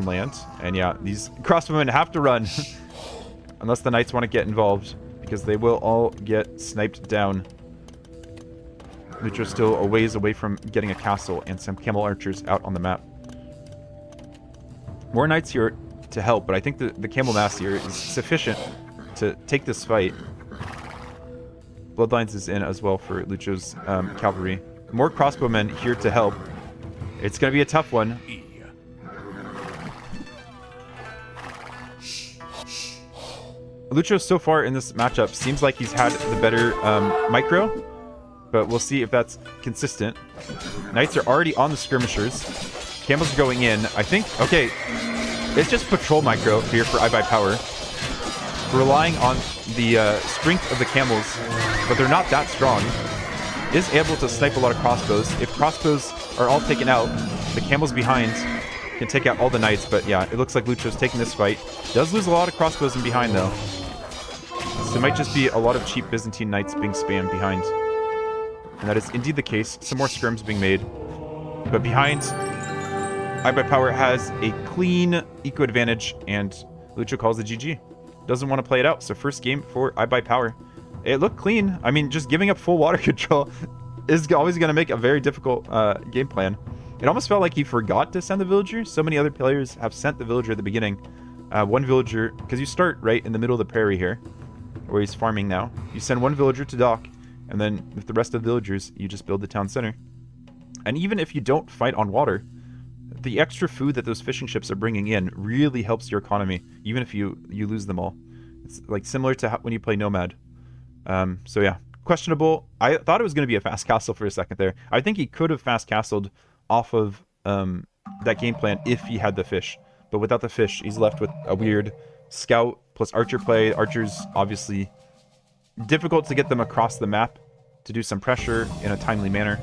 A: land. And yeah, these crossbowmen have to run unless the knights want to get involved, because they will all get sniped down. Lucho's still a ways away from getting a castle and some camel archers out on the map. More knights here to help, but I think the camel mass here is sufficient to take this fight. Bloodlines is in as well for Lucho's cavalry. More crossbowmen here to help. It's going to be a tough one. Lucho so far in this matchup seems like he's had the better micro, but we'll see if that's consistent. Knights are already on the skirmishers. Camels are going in. I think, okay, it's just patrol micro here for IBUYPOWER. Relying on the strength of the camels, but they're not that strong. Is able to snipe a lot of crossbows. If crossbows are all taken out, the camels behind can take out all the knights, but yeah, it looks like Lucho's taking this fight. Does lose a lot of crossbows in behind though. So it might just be a lot of cheap Byzantine knights being spammed behind. And that is indeed the case. Some more skirms being made. But behind, IBUYPOWER has a clean eco advantage, and Lucho calls it GG. Doesn't want to play it out, so first game for IBUYPOWER. It looked clean. I mean, just giving up full water control is always going to make a very difficult game plan. It almost felt like he forgot to send the villager. So many other players have sent the villager at the beginning. One villager, because you start right in the middle of the prairie here, where he's farming now. You send one villager to dock, and then with the rest of the villagers, you just build the town center. And even if you don't fight on water, the extra food that those fishing ships are bringing in really helps your economy, even if you lose them all. It's like similar to when you play Nomad. So yeah, questionable. I thought it was going to be a fast castle for a second there. I think he could have fast castled off of that game plan if he had the fish. But without the fish, he's left with a weird scout plus archer play. Archers, obviously, difficult to get them across the map to do some pressure in a timely manner.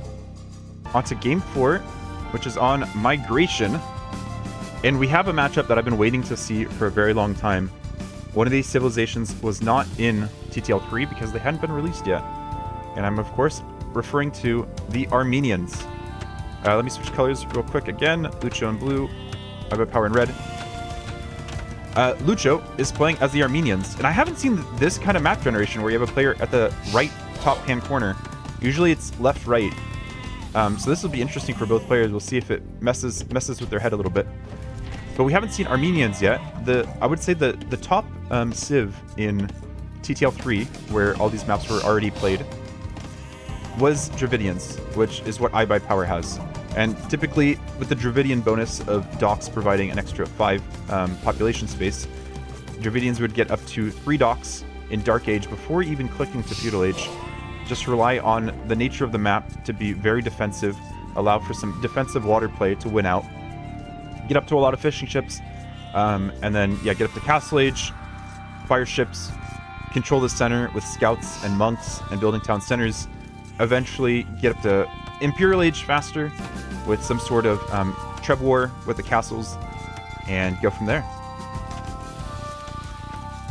A: On to game 4, which is on migration. And we have a matchup that I've been waiting to see for a very long time. One of these civilizations was not in TTL4 because they hadn't been released yet. And I'm, of course, referring to the Armenians. Let me switch colors real quick again. Lucho in blue, IBUYPOWER in red. Lucho is playing as the Armenians. And I haven't seen this kind of map generation where you have a player at the right top hand corner. Usually it's left-right. So this will be interesting for both players. We'll see if it messes with their head a little bit. But we haven't seen Armenians yet. I would say the top civ in TTL4, where all these maps were already played, was Dravidians, which is what IBUYPOWER has. And typically, with the Dravidian bonus of docks providing an extra 5 population space, Dravidians would get up to 3 docks in Dark Age before even clicking to Feudal Age. Just rely on the nature of the map to be very defensive, allow for some defensive water play to win out, get up to a lot of fishing ships, and then, yeah, get up to Castle Age, fire ships, control the center with scouts and monks and building town centers, eventually get up to Imperial Age faster with some sort of Treb War with the castles, and go from there.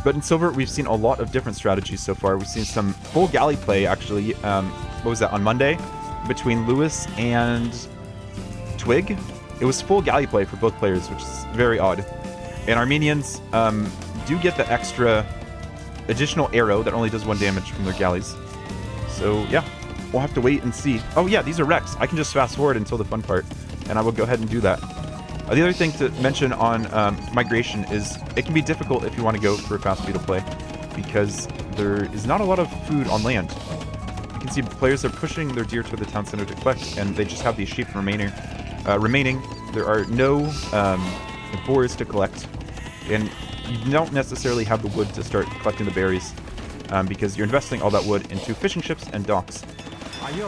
A: But in Silver, we've seen a lot of different strategies so far. We've seen some full galley play, actually. What was that, on Monday? Between Lewis and Twig? It was full galley play for both players, which is very odd. And Armenians do get the extra additional arrow that only does 1 damage from their galleys. So, yeah. We'll have to wait and see. Oh, yeah, these are wrecks. I can just fast forward until the fun part, and I will go ahead and do that. The other thing to mention on migration is it can be difficult if you want to go for a fast feudal play, because there is not a lot of food on land. You can see players are pushing their deer to the town center to collect, and they just have these sheep remaining. There are no boars to collect, and you don't necessarily have the wood to start collecting the berries, because you're investing all that wood into fishing ships and docks.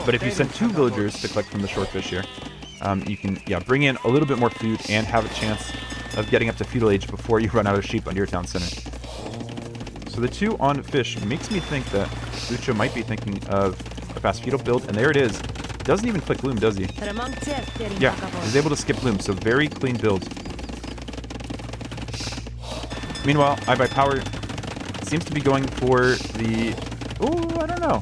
A: But if you send 2 villagers to collect from the shorefish here, you can, yeah, bring in a little bit more food and have a chance of getting up to feudal age before you run out of sheep under your town center. So the 2 on fish makes me think that Lucho might be thinking of a fast feudal build, and there it is. Doesn't even click loom, does he? Yeah, he's able to skip loom, so very clean build. Meanwhile, IBUYPOWER seems to be going for the... Oh, I don't know.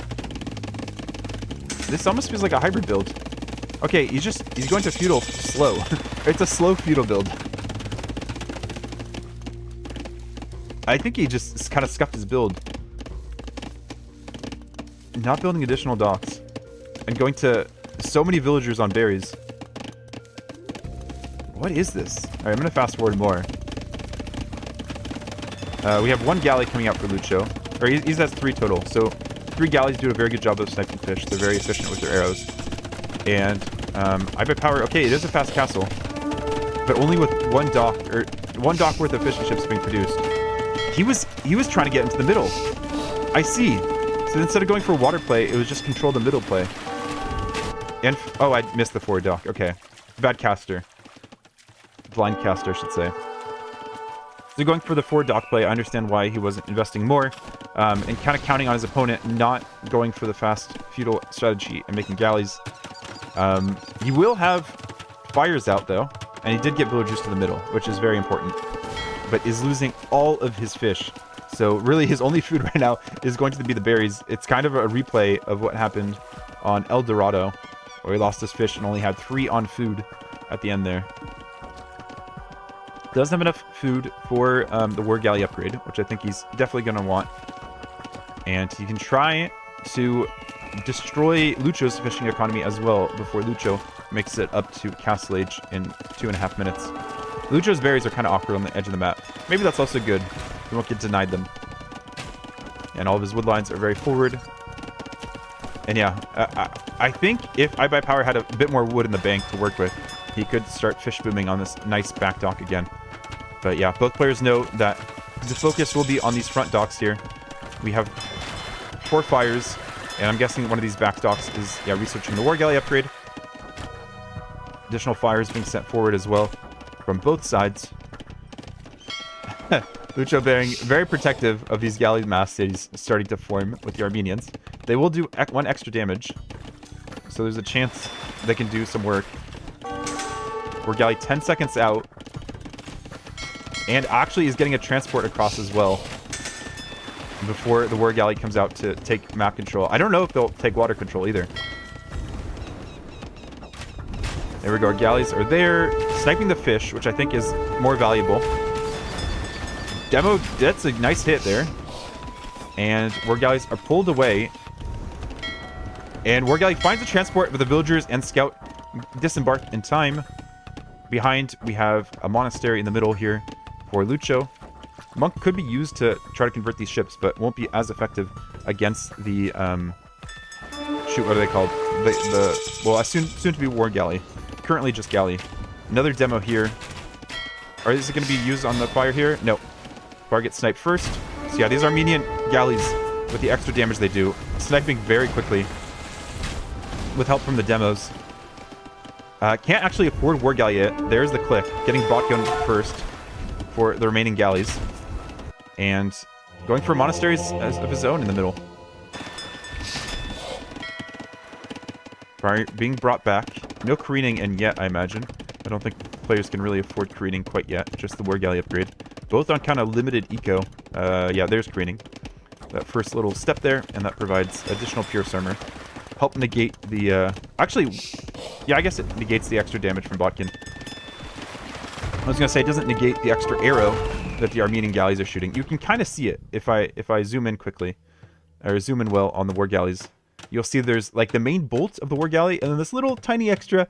A: This almost feels like a hybrid build. Okay, he's going to feudal slow. It's a slow feudal build. I think he just kind of scuffed his build. Not building additional docks. And going to so many villagers on berries. What is this? Alright, I'm going to fast forward more. We have 1 galley coming out for Lucho. Or he's at 3 total. So 3 galleys do a very good job of sniping fish. They're very efficient with their arrows. And IBUYPOWER, okay, it is a fast castle, but only with 1 dock, or 1 dock worth of fishing ships being produced. He was trying to get into the middle. I see. So instead of going for water play, it was just control the middle play. And oh, I missed the forward dock. Okay, bad caster, blind caster, I should say. So going for the forward dock play, I understand why he wasn't investing more, and kind of counting on his opponent not going for the fast feudal strategy and making galleys. He will have fires out, though, and he did get villagers to the middle, which is very important, but is losing all of his fish. So really, his only food right now is going to be the berries. It's kind of a replay of what happened on El Dorado, where he lost his fish and only had 3 on food at the end there. Doesn't have enough food for the War Galley upgrade, which I think he's definitely going to want. And he can try to destroy Lucho's fishing economy as well before Lucho makes it up to Castle Age in 2.5 minutes. Lucho's berries are kind of awkward on the edge of the map. Maybe that's also good. He won't get denied them. And all of his wood lines are very forward. And yeah, I think if IBUYPOWER had a bit more wood in the bank to work with, he could start fish booming on this nice back dock again. But yeah, both players know that the focus will be on these front docks here. We have 4 fires, and I'm guessing one of these back docks is, yeah, researching the War Galley upgrade. Additional fires being sent forward as well from both sides. Lucho being very protective of these galley mass cities starting to form with the Armenians. They will do 1 extra damage, so there's a chance they can do some work. War Galley 10 seconds out, and actually is getting a transport across as well before the War Galley comes out to take map control. I don't know if they'll take water control either. There we go, our galleys are there, sniping the fish, which I think is more valuable. Demo, that's a nice hit there. And War Galleys are pulled away. And War Galley finds the transport, but the villagers and scout disembark in time. Behind, we have a monastery in the middle here for Lucho. Monk could be used to try to convert these ships, but won't be as effective against the, shoot, what are they called? Well, soon to be War Galley. Currently just Galley. Another demo here. Or is it going to be used on the fire here? No. Fire gets sniped first. So yeah, these Armenian galleys, with the extra damage they do, sniping very quickly with help from the demos. Can't actually afford War Galley yet. There's the click. Getting bot gun first for the remaining galleys. And going for monasteries of his own in the middle. Fire being brought back. No careening in yet, I imagine. I don't think players can really afford careening quite yet. Just the War Galley upgrade. Both on kind of limited eco. Yeah, there's careening. That first little step there, and that provides additional Pierce Armor. Help negate the, actually, yeah, I guess it negates the extra damage from Botkin. I was going to say, it doesn't negate the extra arrow that the Armenian galleys are shooting. You can kind of see it if I zoom in quickly, or zoom in well on the War Galleys. You'll see there's, like, the main bolt of the War Galley, and then this little tiny extra,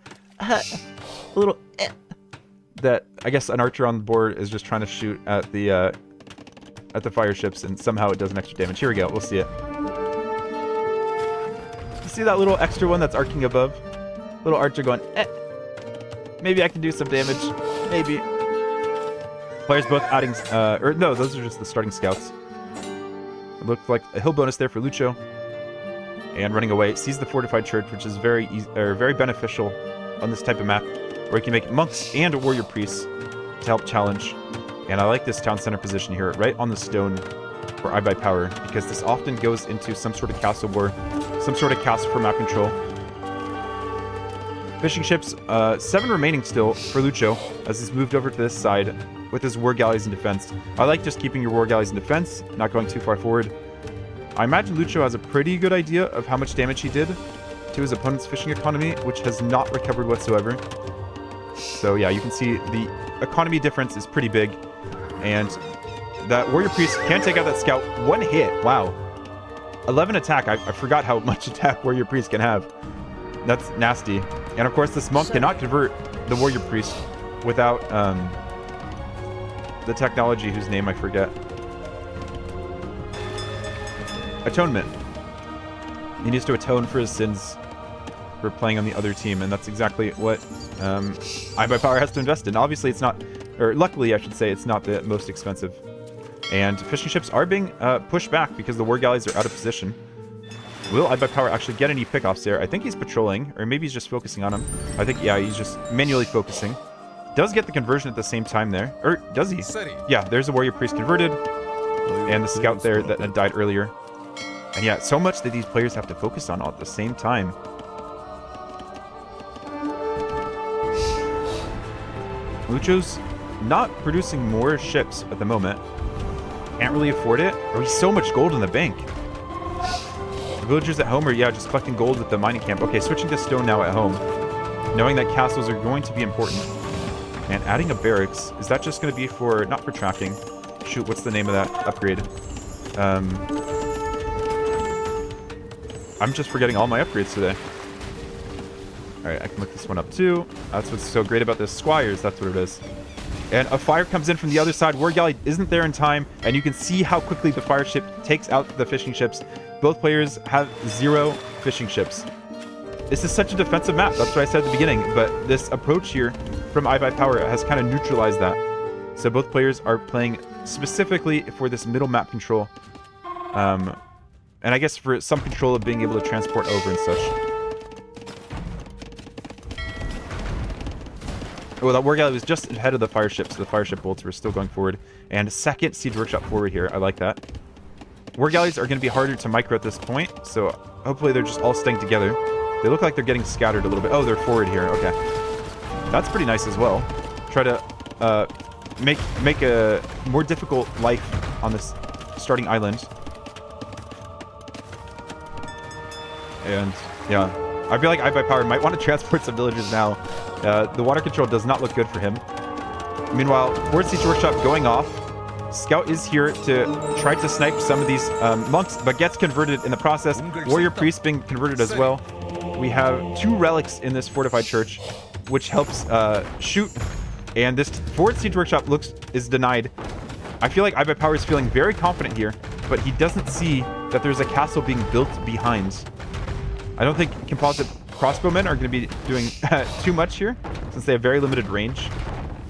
A: that I guess an archer on the board is just trying to shoot at the fire ships, and somehow it does an extra damage. Here we go. We'll see it. You see that little extra one that's arcing above? Little archer going, maybe I can do some damage. Maybe. Players both adding, or no, those are just the starting scouts. It looked like a hill bonus there for Lucho. And running away, sees the fortified church, which is very easy, or very beneficial on this type of map, where you can make monks and warrior priests to help challenge. And I like this town center position here, right on the stone for IBUYPOWER, because this often goes into some sort of castle war, some sort of castle for map control. Fishing ships, 7 remaining still for Lucho, as he's moved over to this side with his war galleys in defense. I like just keeping your war galleys in defense, not going too far forward. I imagine Lucho has a pretty good idea of how much damage he did to his opponent's fishing economy, which has not recovered whatsoever. So yeah, you can see the economy difference is pretty big. And that warrior priest can take out that scout. 1 hit. Wow. 11 attack. I forgot how much attack warrior priest can have. That's nasty. And of course, this monk cannot convert the warrior priest without the technology whose name I forget. Atonement. He needs to atone for his sins for playing on the other team, and that's exactly what IBUYPOWER has to invest in. Obviously, it's not, or luckily, I should say, it's not the most expensive. And fishing ships are being pushed back because the war galleys are out of position. Will IBUYPOWER actually get any pickoffs there? I think he's patrolling, or maybe he's just focusing on him. I think, yeah, he's just manually focusing. Does get the conversion at the same time there. Or does he? Yeah, there's a warrior priest converted. And the scout there that had died earlier. And yeah, so much that these players have to focus on all at the same time. Lucho's not producing more ships at the moment. Can't really afford it. Or he's so much gold in the bank. The villagers at home are, yeah, just collecting gold with the mining camp. Okay, switching to stone now at home. Knowing that castles are going to be important. And adding a barracks. Is that just going to be for, not for tracking. Shoot, what's the name of that upgrade? I'm just forgetting all my upgrades today. Alright, I can look this one up too. That's what's so great about this. Squires, that's what it is. And a fire comes in from the other side. War Galley isn't there in time, and you can see how quickly the fire ship takes out the fishing ships. Both players have 0 fishing ships. This is such a defensive map. That's what I said at the beginning. But this approach here from IBUYPOWER has kind of neutralized that. So both players are playing specifically for this middle map control. And I guess for some control of being able to transport over and such. Oh, that War Galley was just ahead of the fire ship, so the fire ship bolts were still going forward. And second Siege Workshop forward here. I like that. War Galleys are going to be harder to micro at this point, so hopefully they're just all staying together. They look like they're getting scattered a little bit. Oh, they're forward here. Okay. That's pretty nice as well. Try to make a more difficult life on this starting island. And yeah, I feel like IBUYPOWER might want to transport some villagers now. The water control does not look good for him. Meanwhile, Fourth Siege Workshop going off. Scout is here to try to snipe some of these monks, but gets converted in the process. Warrior Priest being converted as well. We have 2 relics in this fortified church. which helps shoot. And this forward siege workshop is denied. I feel like IBUYPOWER is feeling very confident here, but he doesn't see that there's a castle being built behind. I don't think composite crossbowmen are going to be doing too much here, since they have very limited range.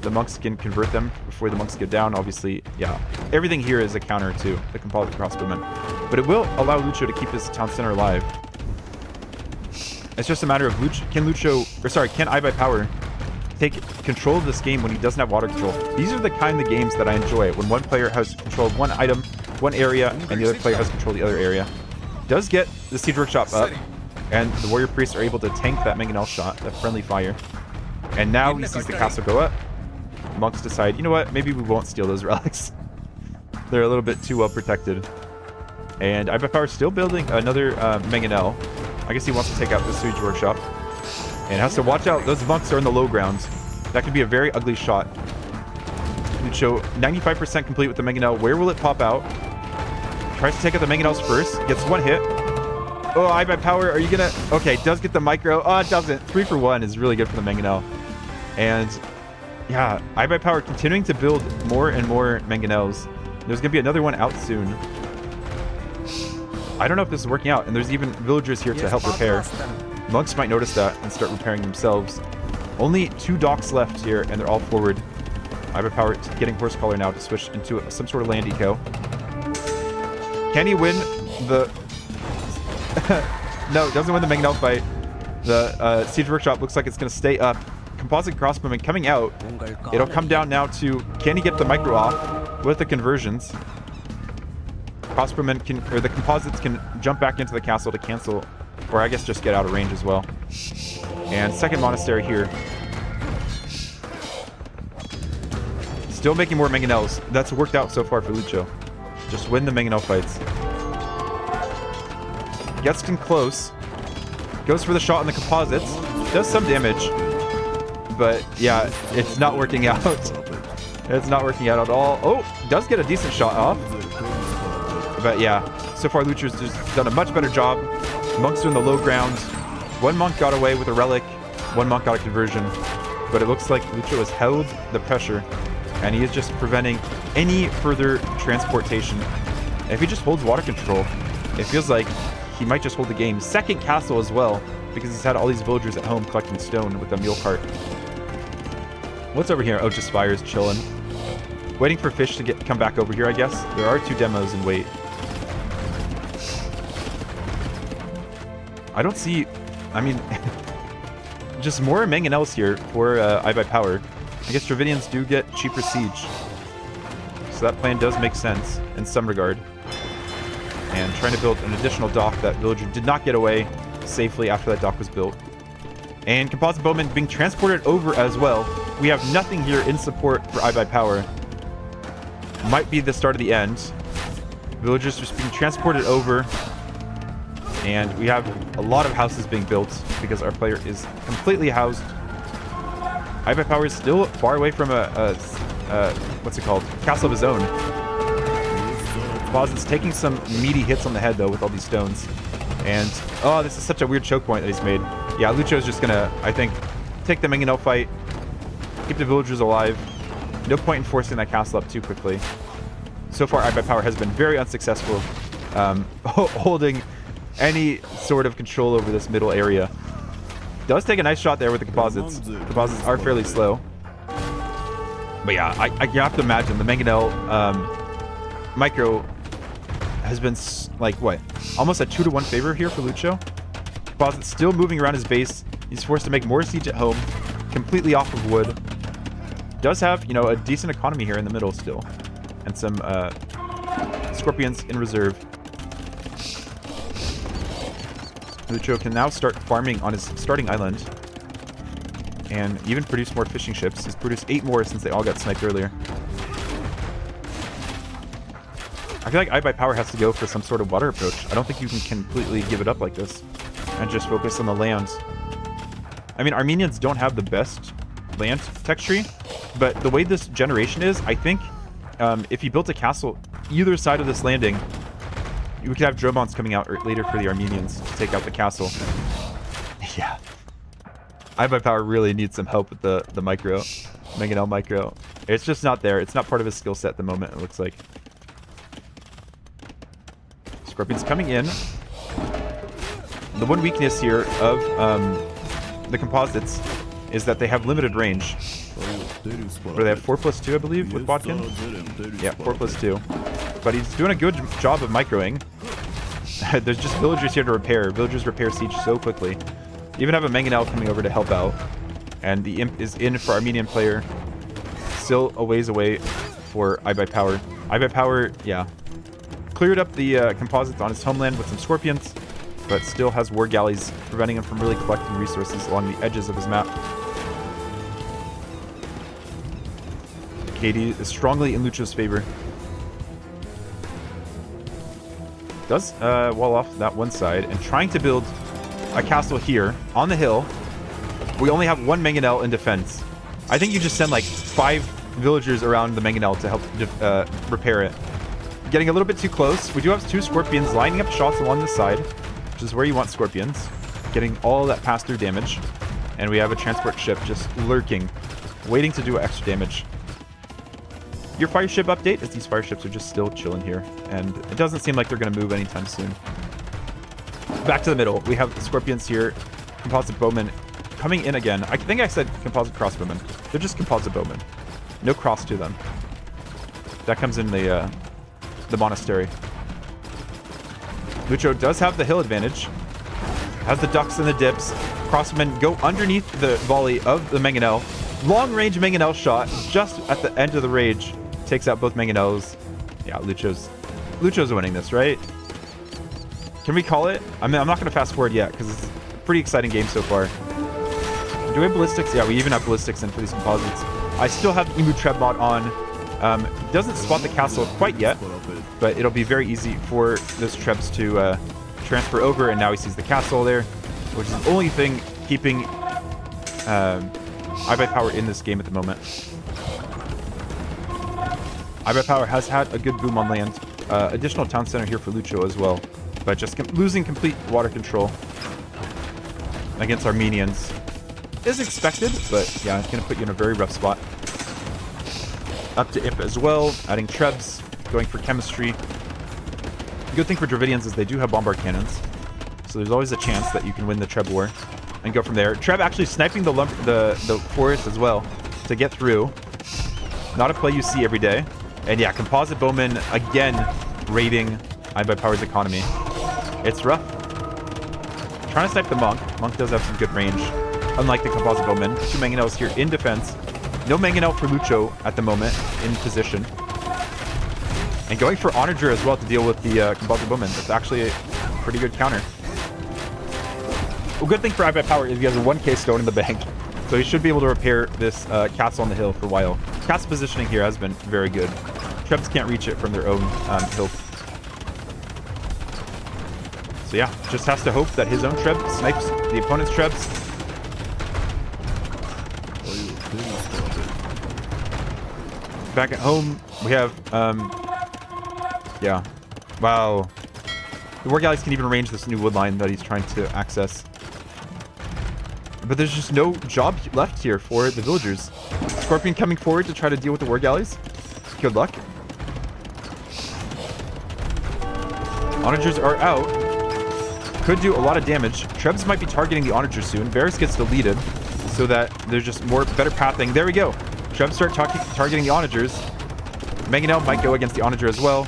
A: The monks can convert them before the monks go down. Obviously, yeah, everything here is a counter to the composite crossbowmen. But it will allow Lucho to keep his town center alive. It's just a matter of can IBUYPOWER take control of this game when he doesn't have water control. These are the kind of games that I enjoy, when one player has control of one item, one area, and the other player has control of the other area. Does get the siege workshop up, and the warrior priests are able to tank that mangonel shot, that friendly fire. And now he sees the castle go up. Monks decide, you know what, maybe we won't steal those relics. They're a little bit too well protected. And IBUYPOWER is still building another mangonel. I guess he wants to take out the siege workshop. And has to watch out, those monks are in the low ground. That could be a very ugly shot. Lucho, 95% complete with the mangonel. Where will it pop out? Tries to take out the mangonels first. Gets one hit. Oh, IBUYPOWER, are you gonna... Okay, does get the micro. Oh, it doesn't. 3 for 1 is really good for the mangonel. And yeah, IBUYPOWER continuing to build more and more mangonels. There's gonna be another one out soon. I don't know if this is working out, and there's even villagers here to help repair. Monks might notice that and start repairing themselves. Only 2 docks left here, and they're all forward. IBUYPOWER getting horsecollar now to switch into some sort of land eco. Can he win the... No, doesn't win the mangonel fight. The siege workshop looks like it's going to stay up. Composite crossbowman coming out. It'll come down now to, can he get the micro off with the conversions? Crossbowmen can, or the composites can jump back into the castle to cancel, or I guess just get out of range as well. And second monastery here. Still making more mangonels. That's worked out so far for Lucho. Just win the mangonel fights. Gets in close. Goes for the shot on the composites. Does some damage. But yeah, it's not working out. It's not working out at all. Oh, does get a decent shot off. But yeah, so far Lucho's just done a much better job. Monks are in the low ground. One monk got away with a relic. One monk got a conversion. But it looks like Lucho has held the pressure. And he is just preventing any further transportation. And if he just holds water control, it feels like he might just hold the game. Second castle as well, because he's had all these villagers at home collecting stone with a mule cart. What's over here? Oh, just fires chilling. Waiting for fish to come back over here, I guess. There are 2 demos in wait. I don't see... I mean... just more mangonels here for IBUYPOWER. I guess Dravidians do get cheaper siege. So that plan does make sense in some regard. And trying to build an additional dock. That villager did not get away safely after that dock was built. And composite bowmen being transported over as well. We have nothing here in support for IBUYPOWER. Might be the start of the end. Villagers just being transported over. And we have a lot of houses being built because our player is completely housed. IBUYPOWER is still far away from what's it called? Castle of his own. Composite's taking some meaty hits on the head though with all these stones. And oh, this is such a weird choke point that he's made. Yeah, Lucho's just gonna, I think, take the mangonel fight, keep the villagers alive. No point in forcing that castle up too quickly. So far, IBUYPOWER has been very unsuccessful holding any sort of control over this middle area. Does take a nice shot there with the composites. Composites are fairly slow. But yeah, I have to imagine the mangonel micro has been like what, almost a 2-to-1 favor here for Lucho. Composite's still moving around his base. He's forced to make more siege at home, completely off of wood. Does have, you know, a decent economy here in the middle still, and some scorpions in reserve. Lucho can now start farming on his starting island and even produce more fishing ships. He's produced 8 more since they all got sniped earlier. I feel like IBUYPOWER has to go for some sort of water approach. I don't think you can completely give it up like this and just focus on the land. I mean, Armenians don't have the best land texture, but the way this generation is, I think if you built a castle either side of this landing, we could have drone bombs coming out later for the Armenians to take out the castle. Yeah. IBUYPOWER really needs some help with the micro. Mangonel micro. It's just not there. It's not part of his skill set at the moment, it looks like. Scorpion's coming in. The one weakness here of the composites is that they have limited range. Or they have 4+2, I believe, with Bodkin. Yeah, 4+2. But he's doing a good job of microing. There's just villagers here to repair. Villagers repair siege so quickly. You even have a Mangonel coming over to help out. And the imp is in for Armenian player. Still a ways away for IBUYPOWER. IBUYPOWER, yeah. Cleared up the composites on his homeland with some scorpions, but still has war galleys preventing him from really collecting resources along the edges of his map. KD is strongly in Lucho's favor. Does wall off that one side and trying to build a castle here on the hill. We only have one Mangonel in defense. I think you just send like 5 villagers around the Mangonel to help repair it. Getting a little bit too close. We do have 2 scorpions lining up shots along the side, which is where you want scorpions. Getting all that pass-through damage. And we have a transport ship just lurking, waiting to do extra damage. Your fire ship update is these fire ships are just still chilling here, and it doesn't seem like they're going to move anytime soon. Back to the middle. We have the scorpions here. Composite bowmen coming in again. I think I said composite crossbowmen. They're just composite bowmen. No cross to them. That comes in the monastery. Lucho does have the hill advantage. Has the ducks and the dips. Crossbowmen go underneath the volley of the Mangonel. Long range Mangonel shot just at the end of the rage. Takes out both Mangonels. Yeah, Lucho's winning this, right? Can we call it? I mean, I'm not going to fast forward yet because it's a pretty exciting game so far. Do we have ballistics? Yeah, we even have ballistics in for these composites. I still have Emu Treb mod on. Doesn't spot the castle quite yet, but it'll be very easy for those Trebs to transfer over, and now he sees the castle there, which is the only thing keeping IBUYPOWER in this game at the moment. IBUYPOWER has had a good boom on land. Additional town center here for Lucho as well, but just losing complete water control against Armenians is expected, but yeah, it's going to put you in a very rough spot. Up to Imp as well, adding Trebs, going for chemistry. The good thing for Dravidians is they do have bombard cannons, so there's always a chance that you can win the Treb war and go from there. Treb actually sniping the forest as well to get through. Not a play you see every day. And yeah, composite bowmen again raiding IBUYPOWER's economy. It's rough. Trying to snipe the monk. Monk does have some good range, unlike the composite bowmen. 2 Mangonels here in defense. No Mangonel for Lucho at the moment in position. And going for Onager as well to deal with the composite bowmen. That's actually a pretty good counter. Well, good thing for IBUYPOWER is he has a 1k stone in the bank. So he should be able to repair this castle on the hill for a while. Castle positioning here has been very good. Trebs can't reach it from their own hill. So yeah, just has to hope that his own Treb snipes the opponent's Trebs. Back at home, we have, yeah. Wow. The war galleys can even range this new wood line that he's trying to access. But there's just no job left here for the villagers. Scorpion coming forward to try to deal with the war galleys. Good luck. Onagers are out. Could do a lot of damage. Trebs might be targeting the Onager soon. Varus gets deleted so that there's just better pathing. There we go. Trebs start targeting the Onagers. Mangonel might go against the Onager as well.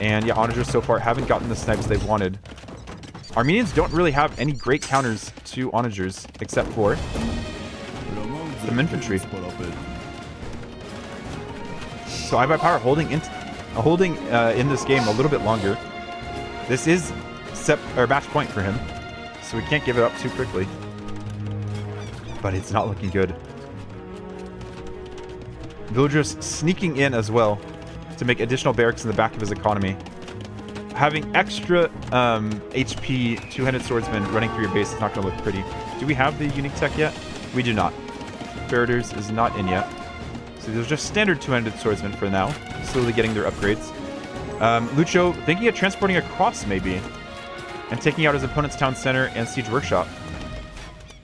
A: And yeah, Onagers so far haven't gotten the snipes they've wanted. Armenians don't really have any great counters to Onagers, except for some infantry. So IBUYPOWER holding in this game a little bit longer. This is match point for him, so we can't give it up too quickly. But it's not looking good. Villagers sneaking in as well to make additional barracks in the back of his economy. Having extra HP two-handed swordsman running through your base is not going to look pretty. Do we have the unique tech yet? We do not. Feriders is not in yet. So there's just standard two-handed swordsmen for now. Slowly getting their upgrades. Lucho thinking of transporting across maybe. And taking out his opponent's town center and siege workshop.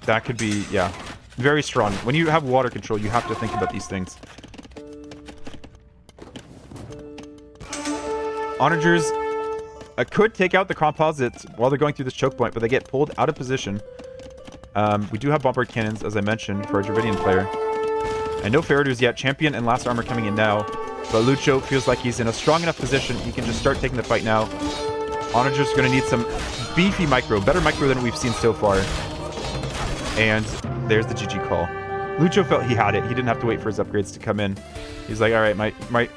A: That could be, yeah, very strong. When you have water control, you have to think about these things. Onagers could take out the composites while they're going through this choke point, but they get pulled out of position. We do have bombard cannons, as I mentioned, for a Dravidian player. And no Feriders yet. Champion and Last Armor coming in now. But Lucho feels like he's in a strong enough position. He can just start taking the fight now. Onager's going to need some beefy micro. Better micro than we've seen so far. And there's the GG call. Lucho felt he had it. He didn't have to wait for his upgrades to come in. He's like, all right, my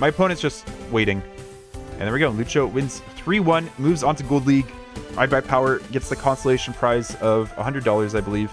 A: opponent's just waiting. And there we go. Lucho wins 3-1, moves on to Gold League. IBUYPOWER gets the consolation prize of $100, I believe.